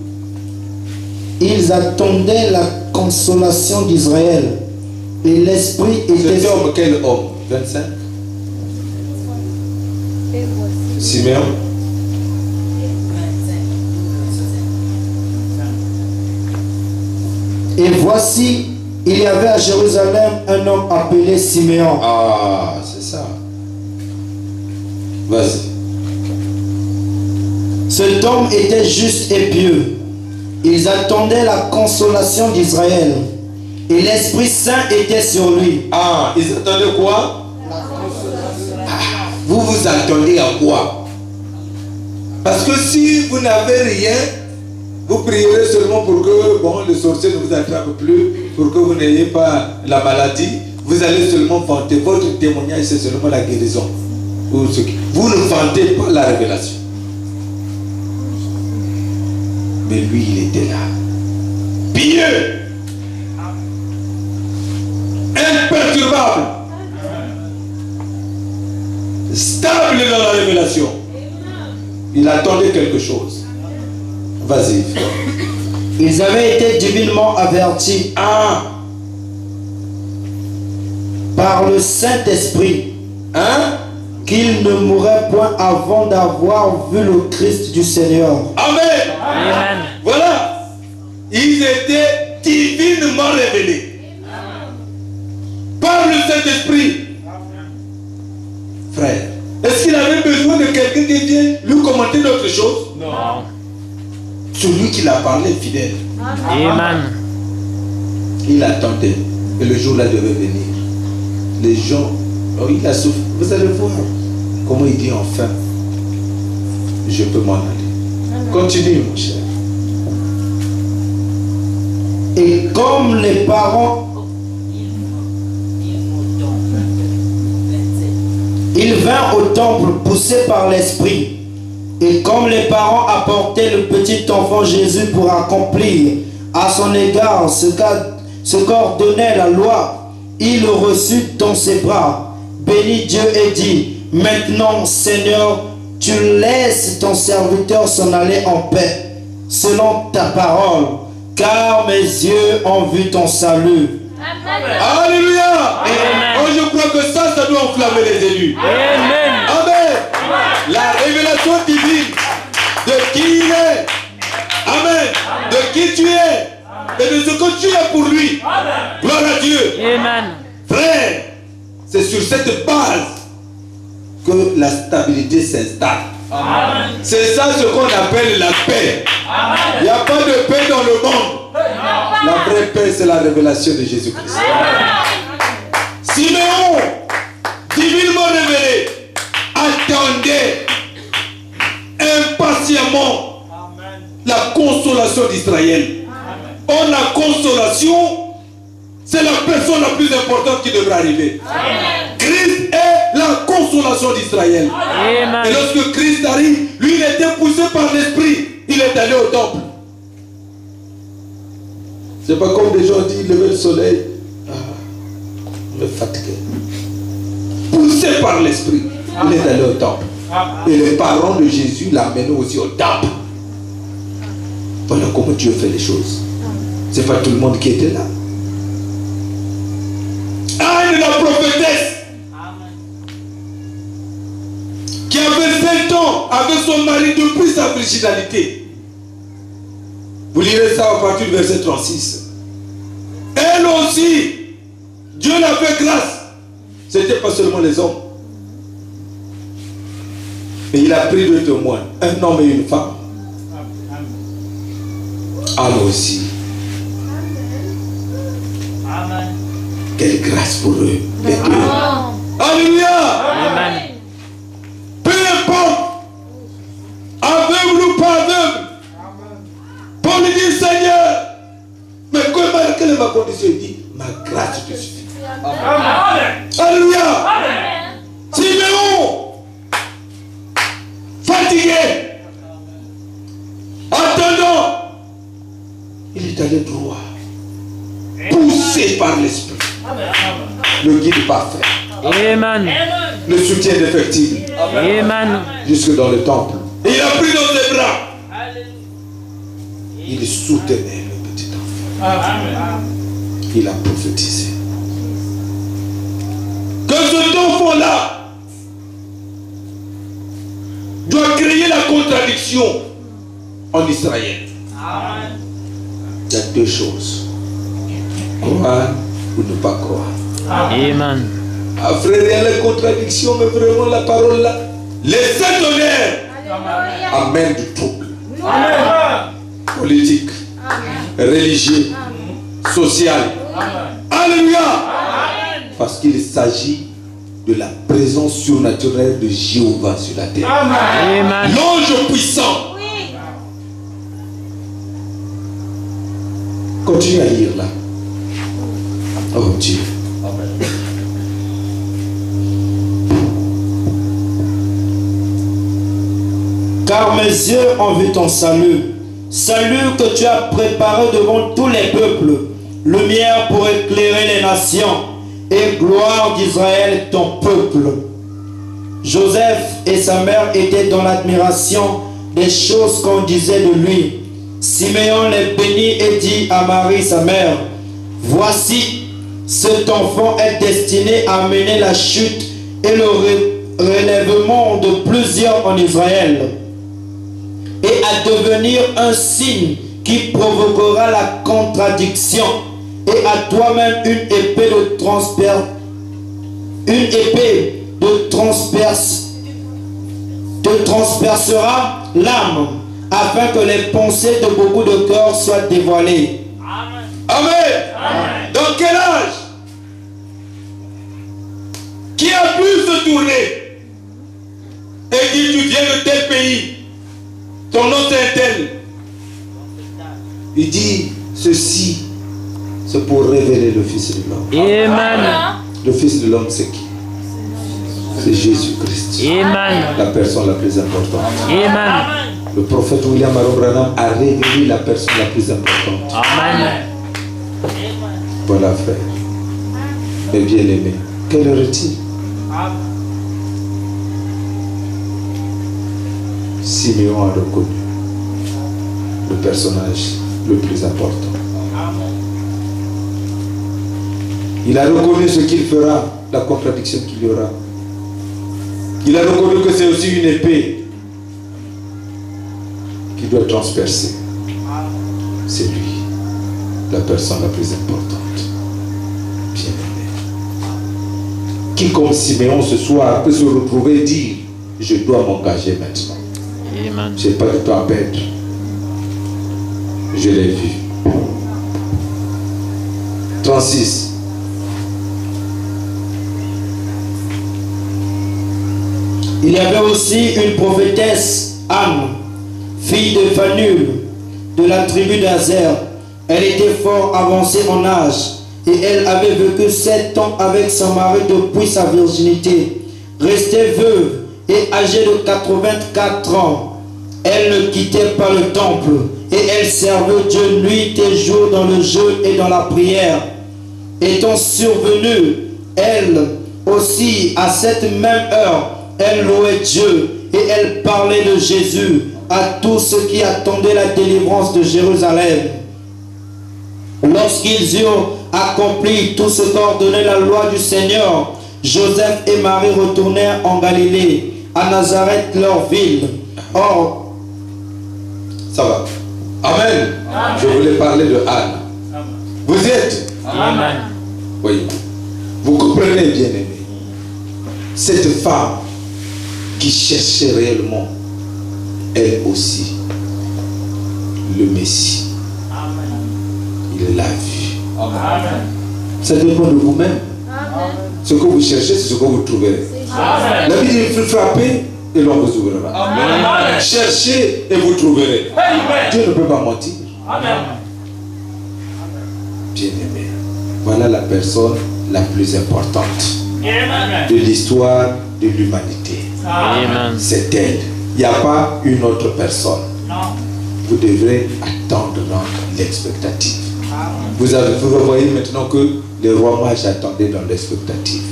Ils attendaient la consolation d'Israël. Et l'esprit était... Cet homme, quel homme? 25? Et voici Simeon. Et voici, il y avait à Jérusalem un homme appelé Siméon. Ah, c'est ça. Vas-y. Cet homme était juste et pieux. Ils attendaient la consolation d'Israël. Et l'Esprit Saint était sur lui. Ah, ils attendaient quoi? Vous vous attendez à quoi? Parce que si vous n'avez rien, vous prierez seulement pour que le sorcier ne vous attrape plus, pour que vous n'ayez pas la maladie. Vous allez seulement vanter. Votre témoignage, c'est seulement la guérison. Vous ne vantez pas la révélation. Mais lui, il était là. Pieux. Imperturbable. Stable dans la révélation. Il attendait quelque chose. Vas-y. Ils avaient été divinement avertis par le Saint-Esprit qu'ils ne mourraient point avant d'avoir vu le Christ du Seigneur. Amen. Amen. Voilà. Ils étaient divinement révélés par le Saint-Esprit. Frère, est-ce qu'il avait besoin de quelqu'un qui vienne lui commenter d'autres choses? Non. Celui qui l'a parlé fidèle. Amen. Il attendait. Et le jour-là devait venir. Les gens, il a souffert. Vous allez voir comment il dit enfin, je peux m'en aller. Continue, mon cher. Et comme les parents, il vint au temple poussé par l'Esprit. Et comme les parents apportaient le petit enfant Jésus pour accomplir à son égard ce qu'ordonnait la loi, il le reçut dans ses bras, bénit Dieu et dit, maintenant Seigneur, tu laisses ton serviteur s'en aller en paix, selon ta parole, car mes yeux ont vu ton salut. Alléluia. Amen. Oh, je crois que ça doit enflammer les élus. Amen. Amen. La révélation divine de qui il est. Amen. De qui tu es. Et de ce que tu es pour lui. Gloire à Dieu. Amen. Frère, c'est sur cette base que la stabilité s'installe. C'est ça ce qu'on appelle la paix. Il n'y a pas de paix dans le monde. La vraie paix, c'est la révélation de Jésus-Christ. Siméon, divinement révélé, attendait impatiemment la consolation d'Israël. Or, la consolation, c'est la personne la plus importante qui devrait arriver. Christ est la consolation d'Israël. Et lorsque Christ arrive, lui, il était poussé par l'Esprit. Il est allé au temple. C'est pas comme des gens disent, lever le soleil. On est fatigué. Poussé par l'Esprit, il est allé au temple. Et les parents de Jésus l'amènent aussi au temple. Voilà comment Dieu fait les choses. C'est pas tout le monde qui était là. Anne, la prophétesse, qui avait 7 ans avec son mari depuis sa virginalité. Vous lirez ça à partir du verset 36. Elle aussi, Dieu l'a fait grâce. Ce n'était pas seulement les hommes. Mais il a pris 2 témoins, un homme et une femme. Elle aussi. Quelle grâce pour eux, les deux. Alléluia. Amen. Peu importe, aveugle ou pas aveugle, Paul dit Seigneur, mais quelle est ma condition? Il dit, ma grâce te suffit. Alléluia. Siméon, fatigué, attendant, il est allé droit, poussé par l'Esprit, le guide parfait, Amen. le soutien indéfectible, Amen. jusque dans le temple. Et il a pris dans ses bras. Il soutenait le petit enfant. Il a prophétisé. Que cet enfant-là contradiction en Israël. Il y a deux choses. Croire ou ne pas croire. Amen. Ah frère, il y a la contradiction, mais vraiment la parole là. Les saints d'honneur amènent du trouble. Politique, religieux, social. Alléluia. Parce qu'il s'agit de la présence surnaturelle de Jéhovah sur la terre. Amen. L'ange puissant. Continue à lire là. Oh Dieu. Car mes yeux ont vu ton salut, salut que tu as préparé devant tous les peuples, lumière pour éclairer les nations, et gloire d'Israël ton peuple. Joseph et sa mère étaient dans l'admiration des choses qu'on disait de lui. Siméon les bénit et dit à Marie sa mère, voici, cet enfant est destiné à amener la chute et le relèvement de plusieurs en Israël, et à devenir un signe qui provoquera la contradiction, et à toi-même une épée te transpercera l'âme, afin que les pensées de beaucoup de cœurs soient dévoilées. Amen. Dans quel âge? Qui a pu se tourner et dire tu viens de tel pays, ton nom c'est tel? Il dit ceci, c'est pour révéler le Fils de l'homme. Amen. Le Fils de l'homme c'est qui? C'est Jésus-Christ. Amen. La personne la plus importante. Amen. Le prophète William Branham a révélé la personne la plus importante. Amen. Voilà frère. Mes bien-aimés, quelle heure est-il? Simeon a reconnu le personnage le plus important. Il a reconnu ce qu'il fera, la contradiction qu'il y aura. Il a reconnu que c'est aussi une épée qui doit transpercer. C'est lui, la personne la plus importante. Bien-aimé. Qui comme Siméon ce soir peut se retrouver et dire, je dois m'engager maintenant. Amen. Je n'ai pas de temps à perdre. Je l'ai vu. 36. Il y avait aussi une prophétesse, Anne, fille de Phanuel, de la tribu d'Azer. Elle était fort avancée en âge, et elle avait vécu 7 ans avec son mari depuis sa virginité. Restée veuve et âgée de 84 ans, elle ne quittait pas le temple, et elle servait Dieu nuit et jour dans le jeûne et dans la prière. Étant survenue, elle aussi, à cette même heure, elle louait Dieu et elle parlait de Jésus à tous ceux qui attendaient la délivrance de Jérusalem. Lorsqu'ils eurent accompli tout ce qu'ordonnait la loi du Seigneur, Joseph et Marie retournèrent en Galilée, à Nazareth, leur ville. Or, Ça va. Amen. Je voulais parler de Anne. Vous êtes. Amen. Voyez. Vous comprenez bien aimé. Cette femme qui cherchait réellement, elle aussi, le Messie. Il l'a vu. Ça dépend de vous-même. Ce que vous cherchez, c'est ce que vous trouverez. La Bible dit, il faut frapper et l'on vous ouvrira. Cherchez et vous trouverez. Dieu ne peut pas mentir. Bien-aimé, voilà la personne la plus importante de l'histoire de l'humanité. Amen. C'est elle. Il n'y a pas une autre personne. Vous devrez attendre dans l'expectative. Vous voyez maintenant que les rois mages attendaient dans l'expectative.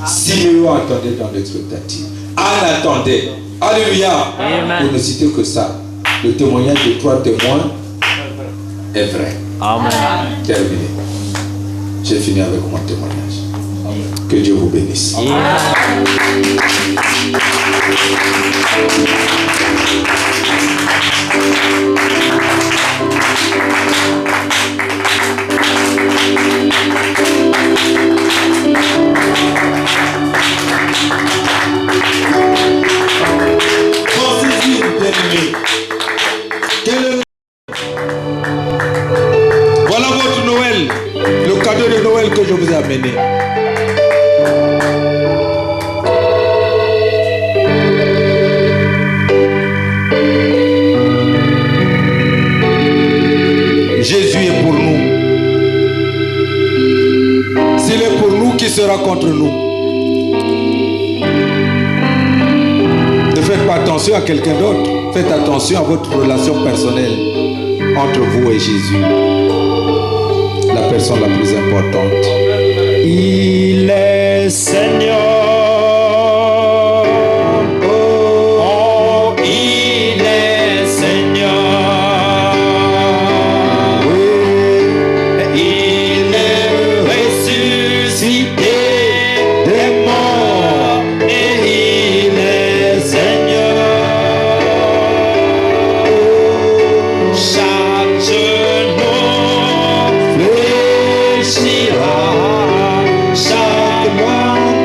Siméon attendait dans l'expectative. Anne attendait. Alléluia. Amen. Pour ne citer que ça, le témoignage de 3 témoins est vrai. Amen. Terminé. J'ai fini avec mon témoignage. Que Dieu vous bénisse. Pensez-y, bien-aimés. Voilà votre Noël, le cadeau de Noël que je vous ai amené. Jésus est pour nous. S'il est pour nous, qui sera contre nous? Ne faites pas attention à quelqu'un d'autre. Faites attention à votre relation personnelle entre vous et Jésus, la personne la plus importante. Il est Seigneur. Oh, il est Seigneur. Oui, il est ressuscité des morts et il est Seigneur. Chaque genou fléchira, chaque langue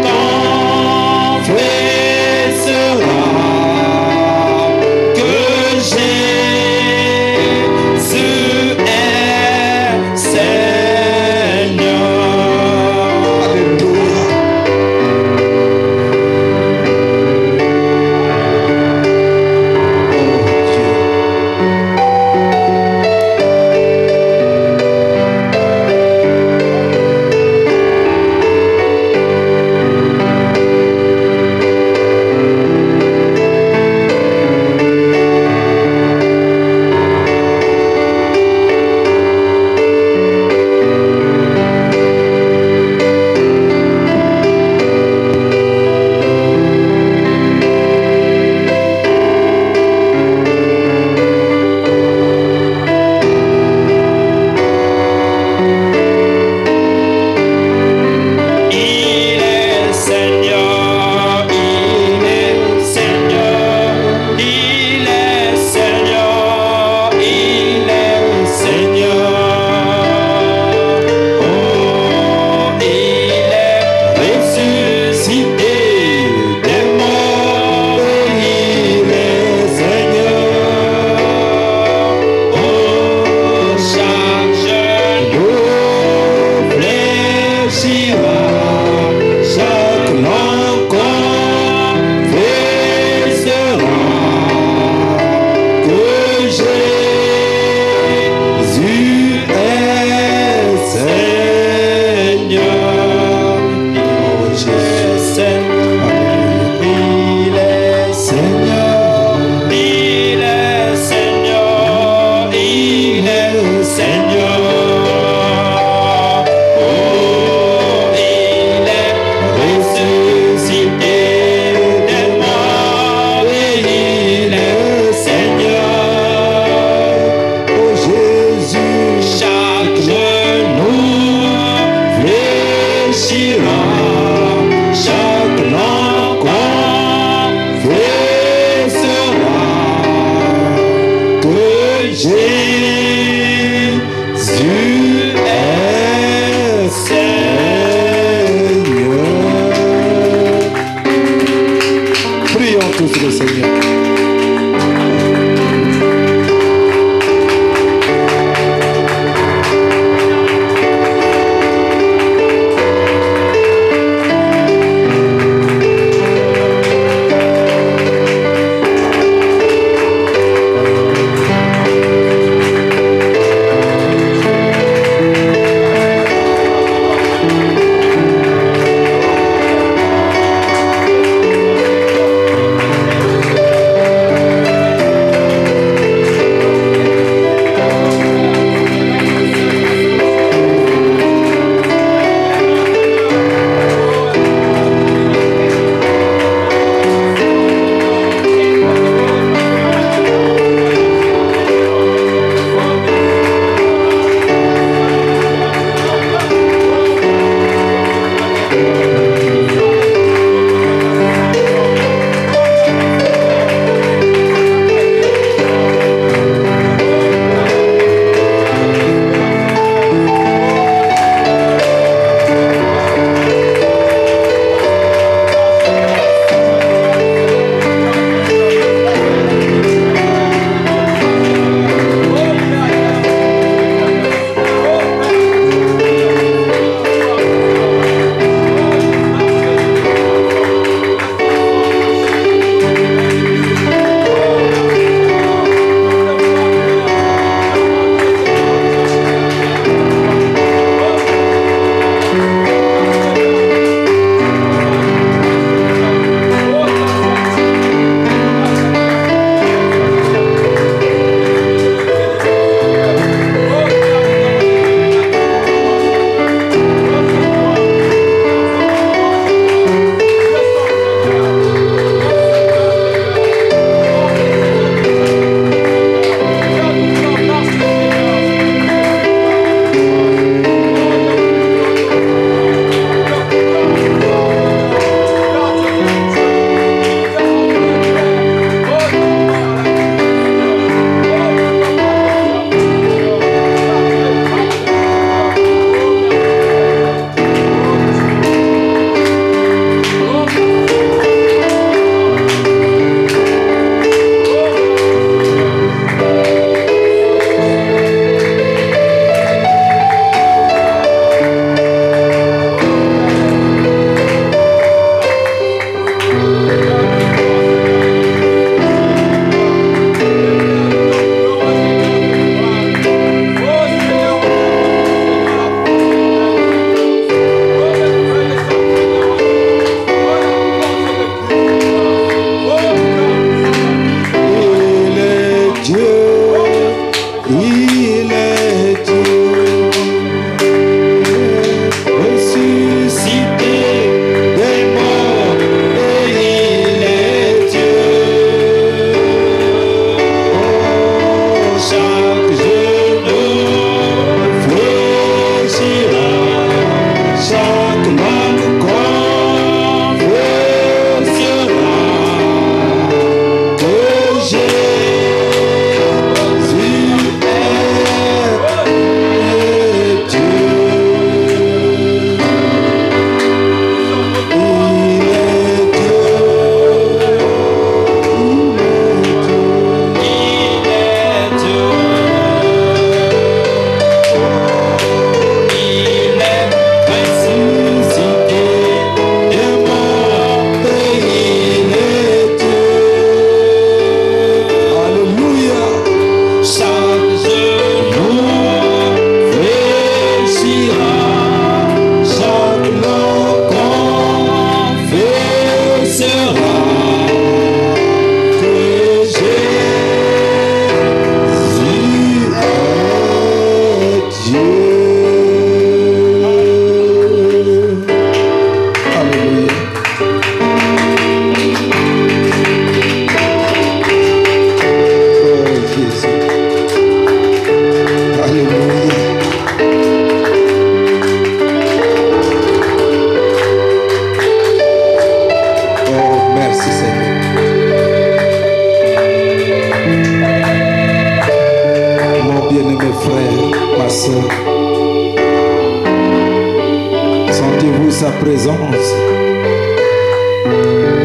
Sentez-vous sa présence.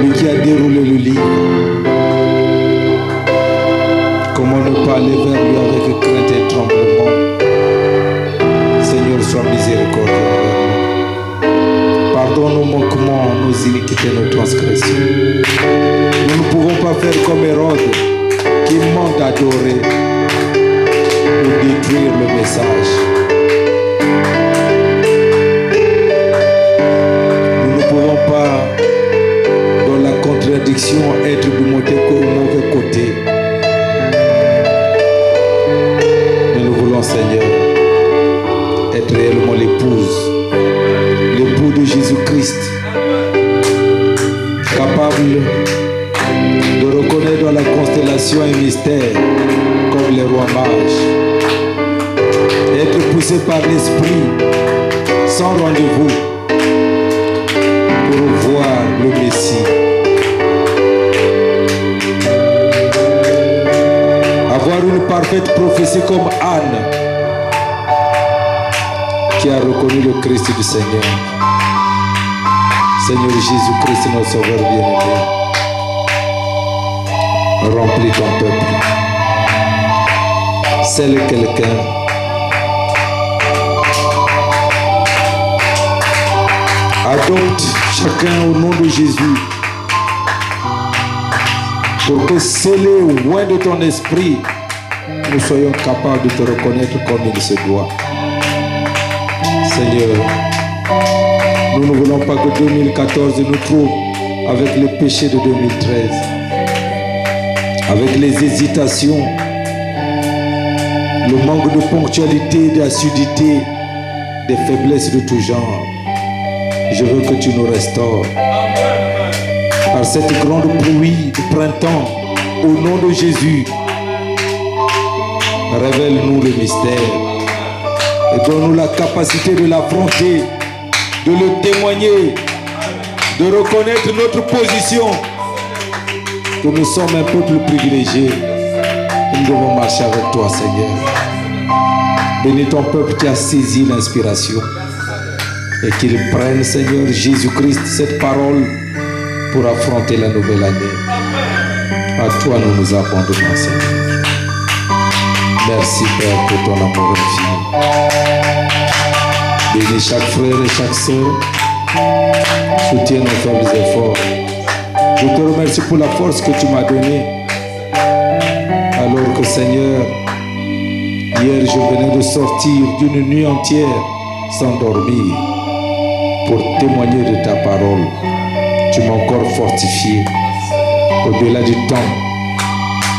Lui qui a déroulé le livre. Comment ne pas aller vers lui avec crainte et tremblement? Seigneur, sois miséricordieux envers nous. Pardonne nos manquements, nos iniquités, nos transgressions. Nous ne pouvons pas faire comme Hérode qui manque d'adorer pour détruire le message. Nous ne pouvons pas, dans la contradiction, être du mauvais côté. Mais nous voulons, Seigneur, être réellement l'époux de Jésus-Christ, capable de reconnaître dans la constellation un mystère comme les rois mages, être poussé par l'esprit sans rendez-vous pour voir le Messie, avoir une parfaite prophétie comme Anne qui a reconnu le Christ du Seigneur. Seigneur Jésus-Christ, notre Sauveur bien-aimé, remplis ton peuple. Scelle quelqu'un. Adopte chacun au nom de Jésus pour que scellé au loin de ton esprit, nous soyons capables de te reconnaître comme il se doit. Seigneur, nous ne voulons pas que 2014 nous trouve avec les péchés de 2013, avec les hésitations, le manque de ponctualité, d'assiduité, des faiblesses de tout genre. Je veux que tu nous restaures. Par cette grande pluie du printemps, au nom de Jésus, révèle-nous le mystère et donne-nous la capacité de l'affronter, de le témoigner, de reconnaître notre position, que nous sommes un peuple privilégié. Nous devons marcher avec toi, Seigneur. Bénis ton peuple qui a saisi l'inspiration et qu'il prenne, Seigneur Jésus-Christ, cette parole pour affronter la nouvelle année. À toi, nous nous abandonnons, Seigneur. Merci, Père, pour ton amour infini. Bénis chaque frère et chaque sœur. Soutiens nos faibles efforts. Je te remercie pour la force que tu m'as donnée. Alors que, Seigneur, hier je venais de sortir d'une nuit entière sans dormir pour témoigner de ta parole. Tu m'as encore fortifié au-delà du temps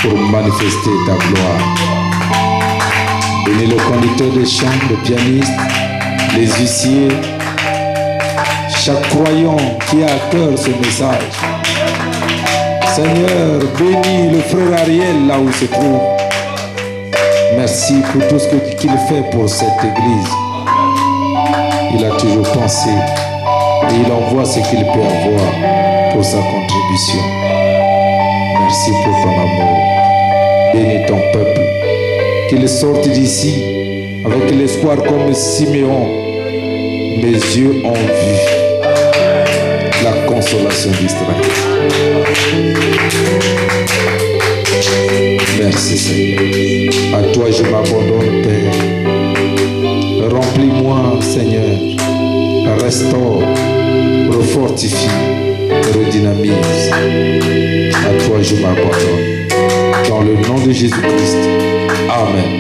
pour manifester ta gloire. Bénis le conducteur des chants, le pianiste, les huissiers, chaque croyant qui a à cœur ce message. Seigneur, bénis le frère Ariel là où il se trouve. Merci pour tout ce qu'il fait pour cette église. Il a toujours pensé et il envoie ce qu'il peut avoir pour sa contribution. Merci pour ton amour. Bénis ton peuple. Qu'il sorte d'ici avec l'espoir comme Siméon. Mes yeux ont vu la consolation d'Israël. Merci Seigneur. À toi je m'abandonne, Père. Remplis-moi, Seigneur. Restaure, refortifie, redynamise. À toi je m'abandonne. Dans le nom de Jésus-Christ. Amen.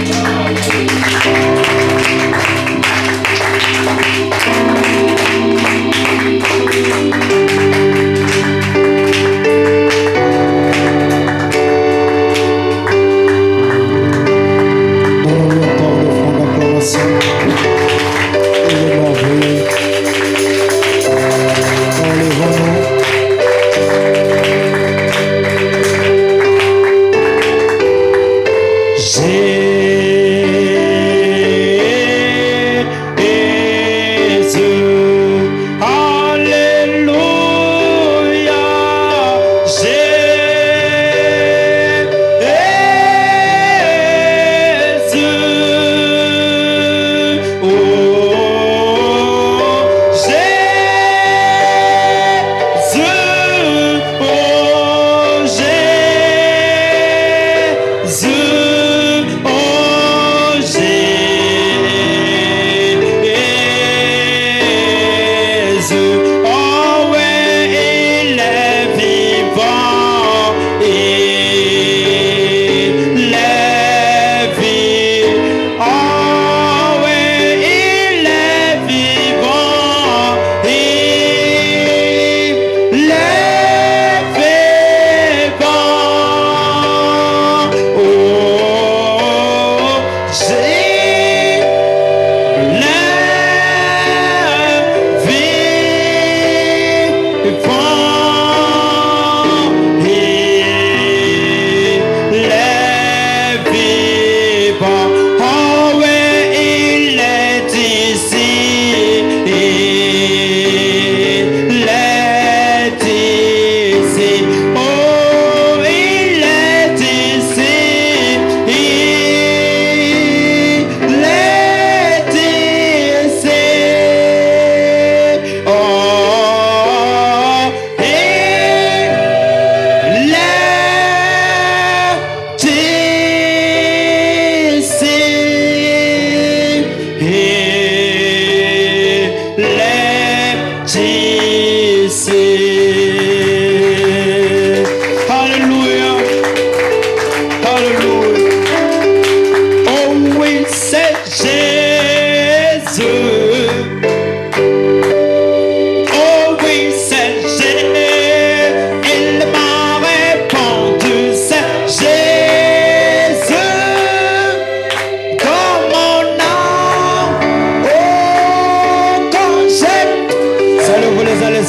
Donnons-lui encore de francs d'acclamation. Il est merveilleux. Enlevons-nous. J'ai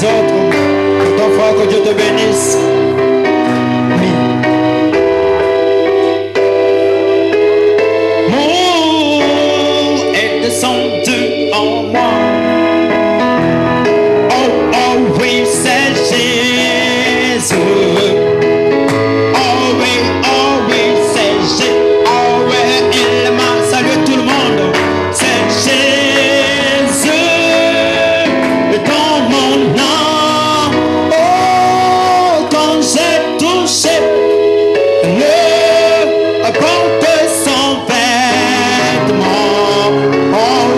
les autres. Pour ton frère, que Dieu te bénisse. Oui. L'amour est descendu en moi. Oh, oh oui, c'est Jésus. Oh oui, c'est Jésus. Oh oui, il m'a salué tout le monde. C'est Jésus dans mon âme. Oh, quand j'ai touché le bord de son vêtement, oh,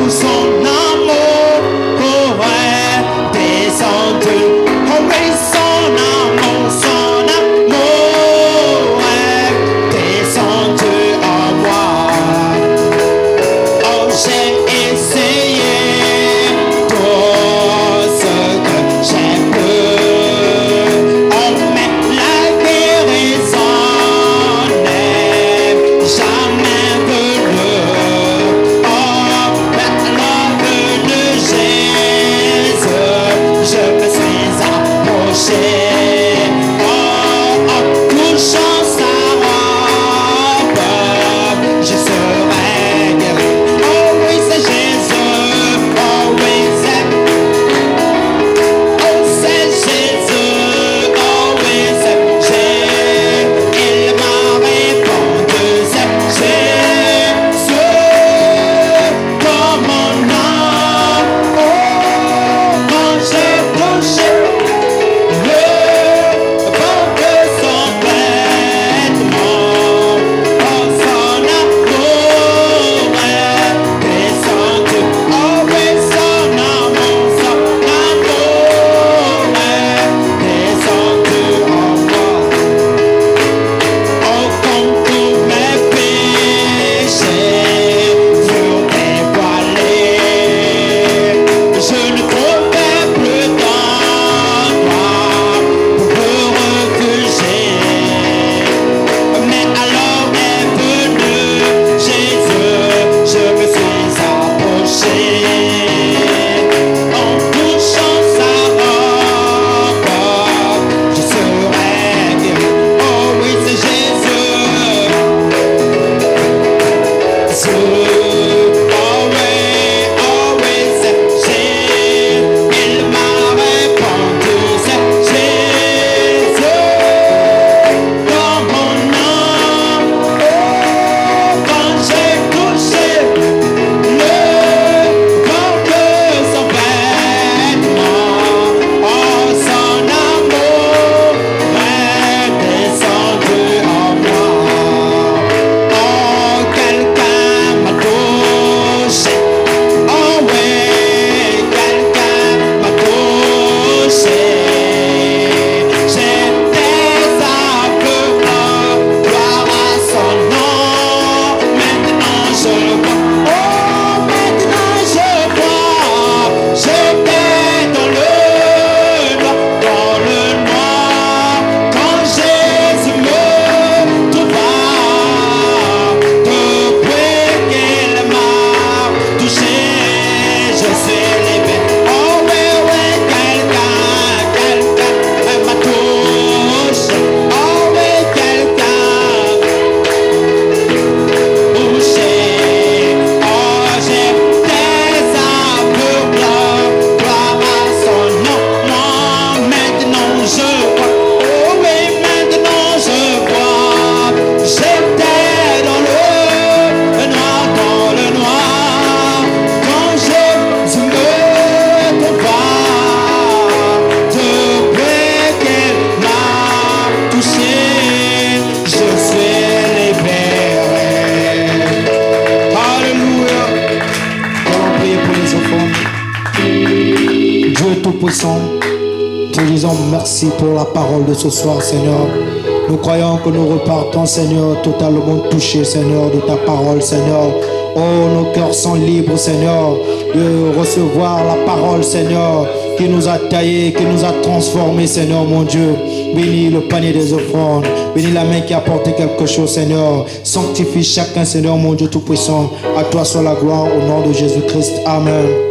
son amour est descendu. Oh oui, son amour est descendu en moi. Oh, j'ai essayé tout ce que j'ai pu. Oh, mais la guérison n'est jamais venue. Oh, mais l'œuvre de Jésus, je me suis approché. Oh, en touchant sa robe, je serai guéri. Oh oui, c'est Jésus. Oh oui, c'est Jésus. Oh oui, c'est Jésus. Il m'a répondu, c'est Jésus dans mon âme. Oh, quand j'ai touché le bord de son vêtement, oh, son amour est descendu. Oh oui, son amour est descendu en moi. Oh, quand tous mes péchés furent dévoilés, je ne trouvais plus d'endroit pour me réfugier. Mais alors est venu Jésus, je me suis approché. En touchant sa robe, je serai guéri. Oh oui, c'est Jésus. Oh oui, c'est Jésus. Il m'a répondu, c'est Jésus dans mon âme. Oh, quand j'ai touché le bord de son vêtement, oh, son amour est descendu en moi. Oh, quelqu'un m'a touché. Oh oui, quelqu'un m'a touché. J'étais aveugle, gloire à son nom. Maintenant je le vois. Oh, maintenant je vois. J'étais dans le noir, quand Jésus me trouva. Depuis qu'il m'a touché, je suis libre. Oh oui, quelqu'un m'a touché. Oh oui, quelqu'un touché. Oh, j'étais aveugle, gloire à son nom. Moi, maintenant je vois. Oh oui, maintenant je vois. J'étais dans le noir, quand Jésus me trouva. Depuis qu'il m'a touché, je suis libéré. Alléluia. Allons prier pour les offrandes. Dieu Tout-Puissant, te disons merci pour la parole de ce soir, Seigneur. Nous croyons que nous repartons, Seigneur, totalement touchés, Seigneur, de ta parole, Seigneur. Oh, nos cœurs sont libres, Seigneur, de recevoir la parole, Seigneur, qui nous a taillés, qui nous a transformés, Seigneur, mon Dieu. Bénis le panier des offrandes. Bénis la main qui a apporté quelque chose, Seigneur. Sanctifie chacun, Seigneur, mon Dieu Tout-Puissant. À toi soit la gloire au nom de Jésus-Christ. Amen.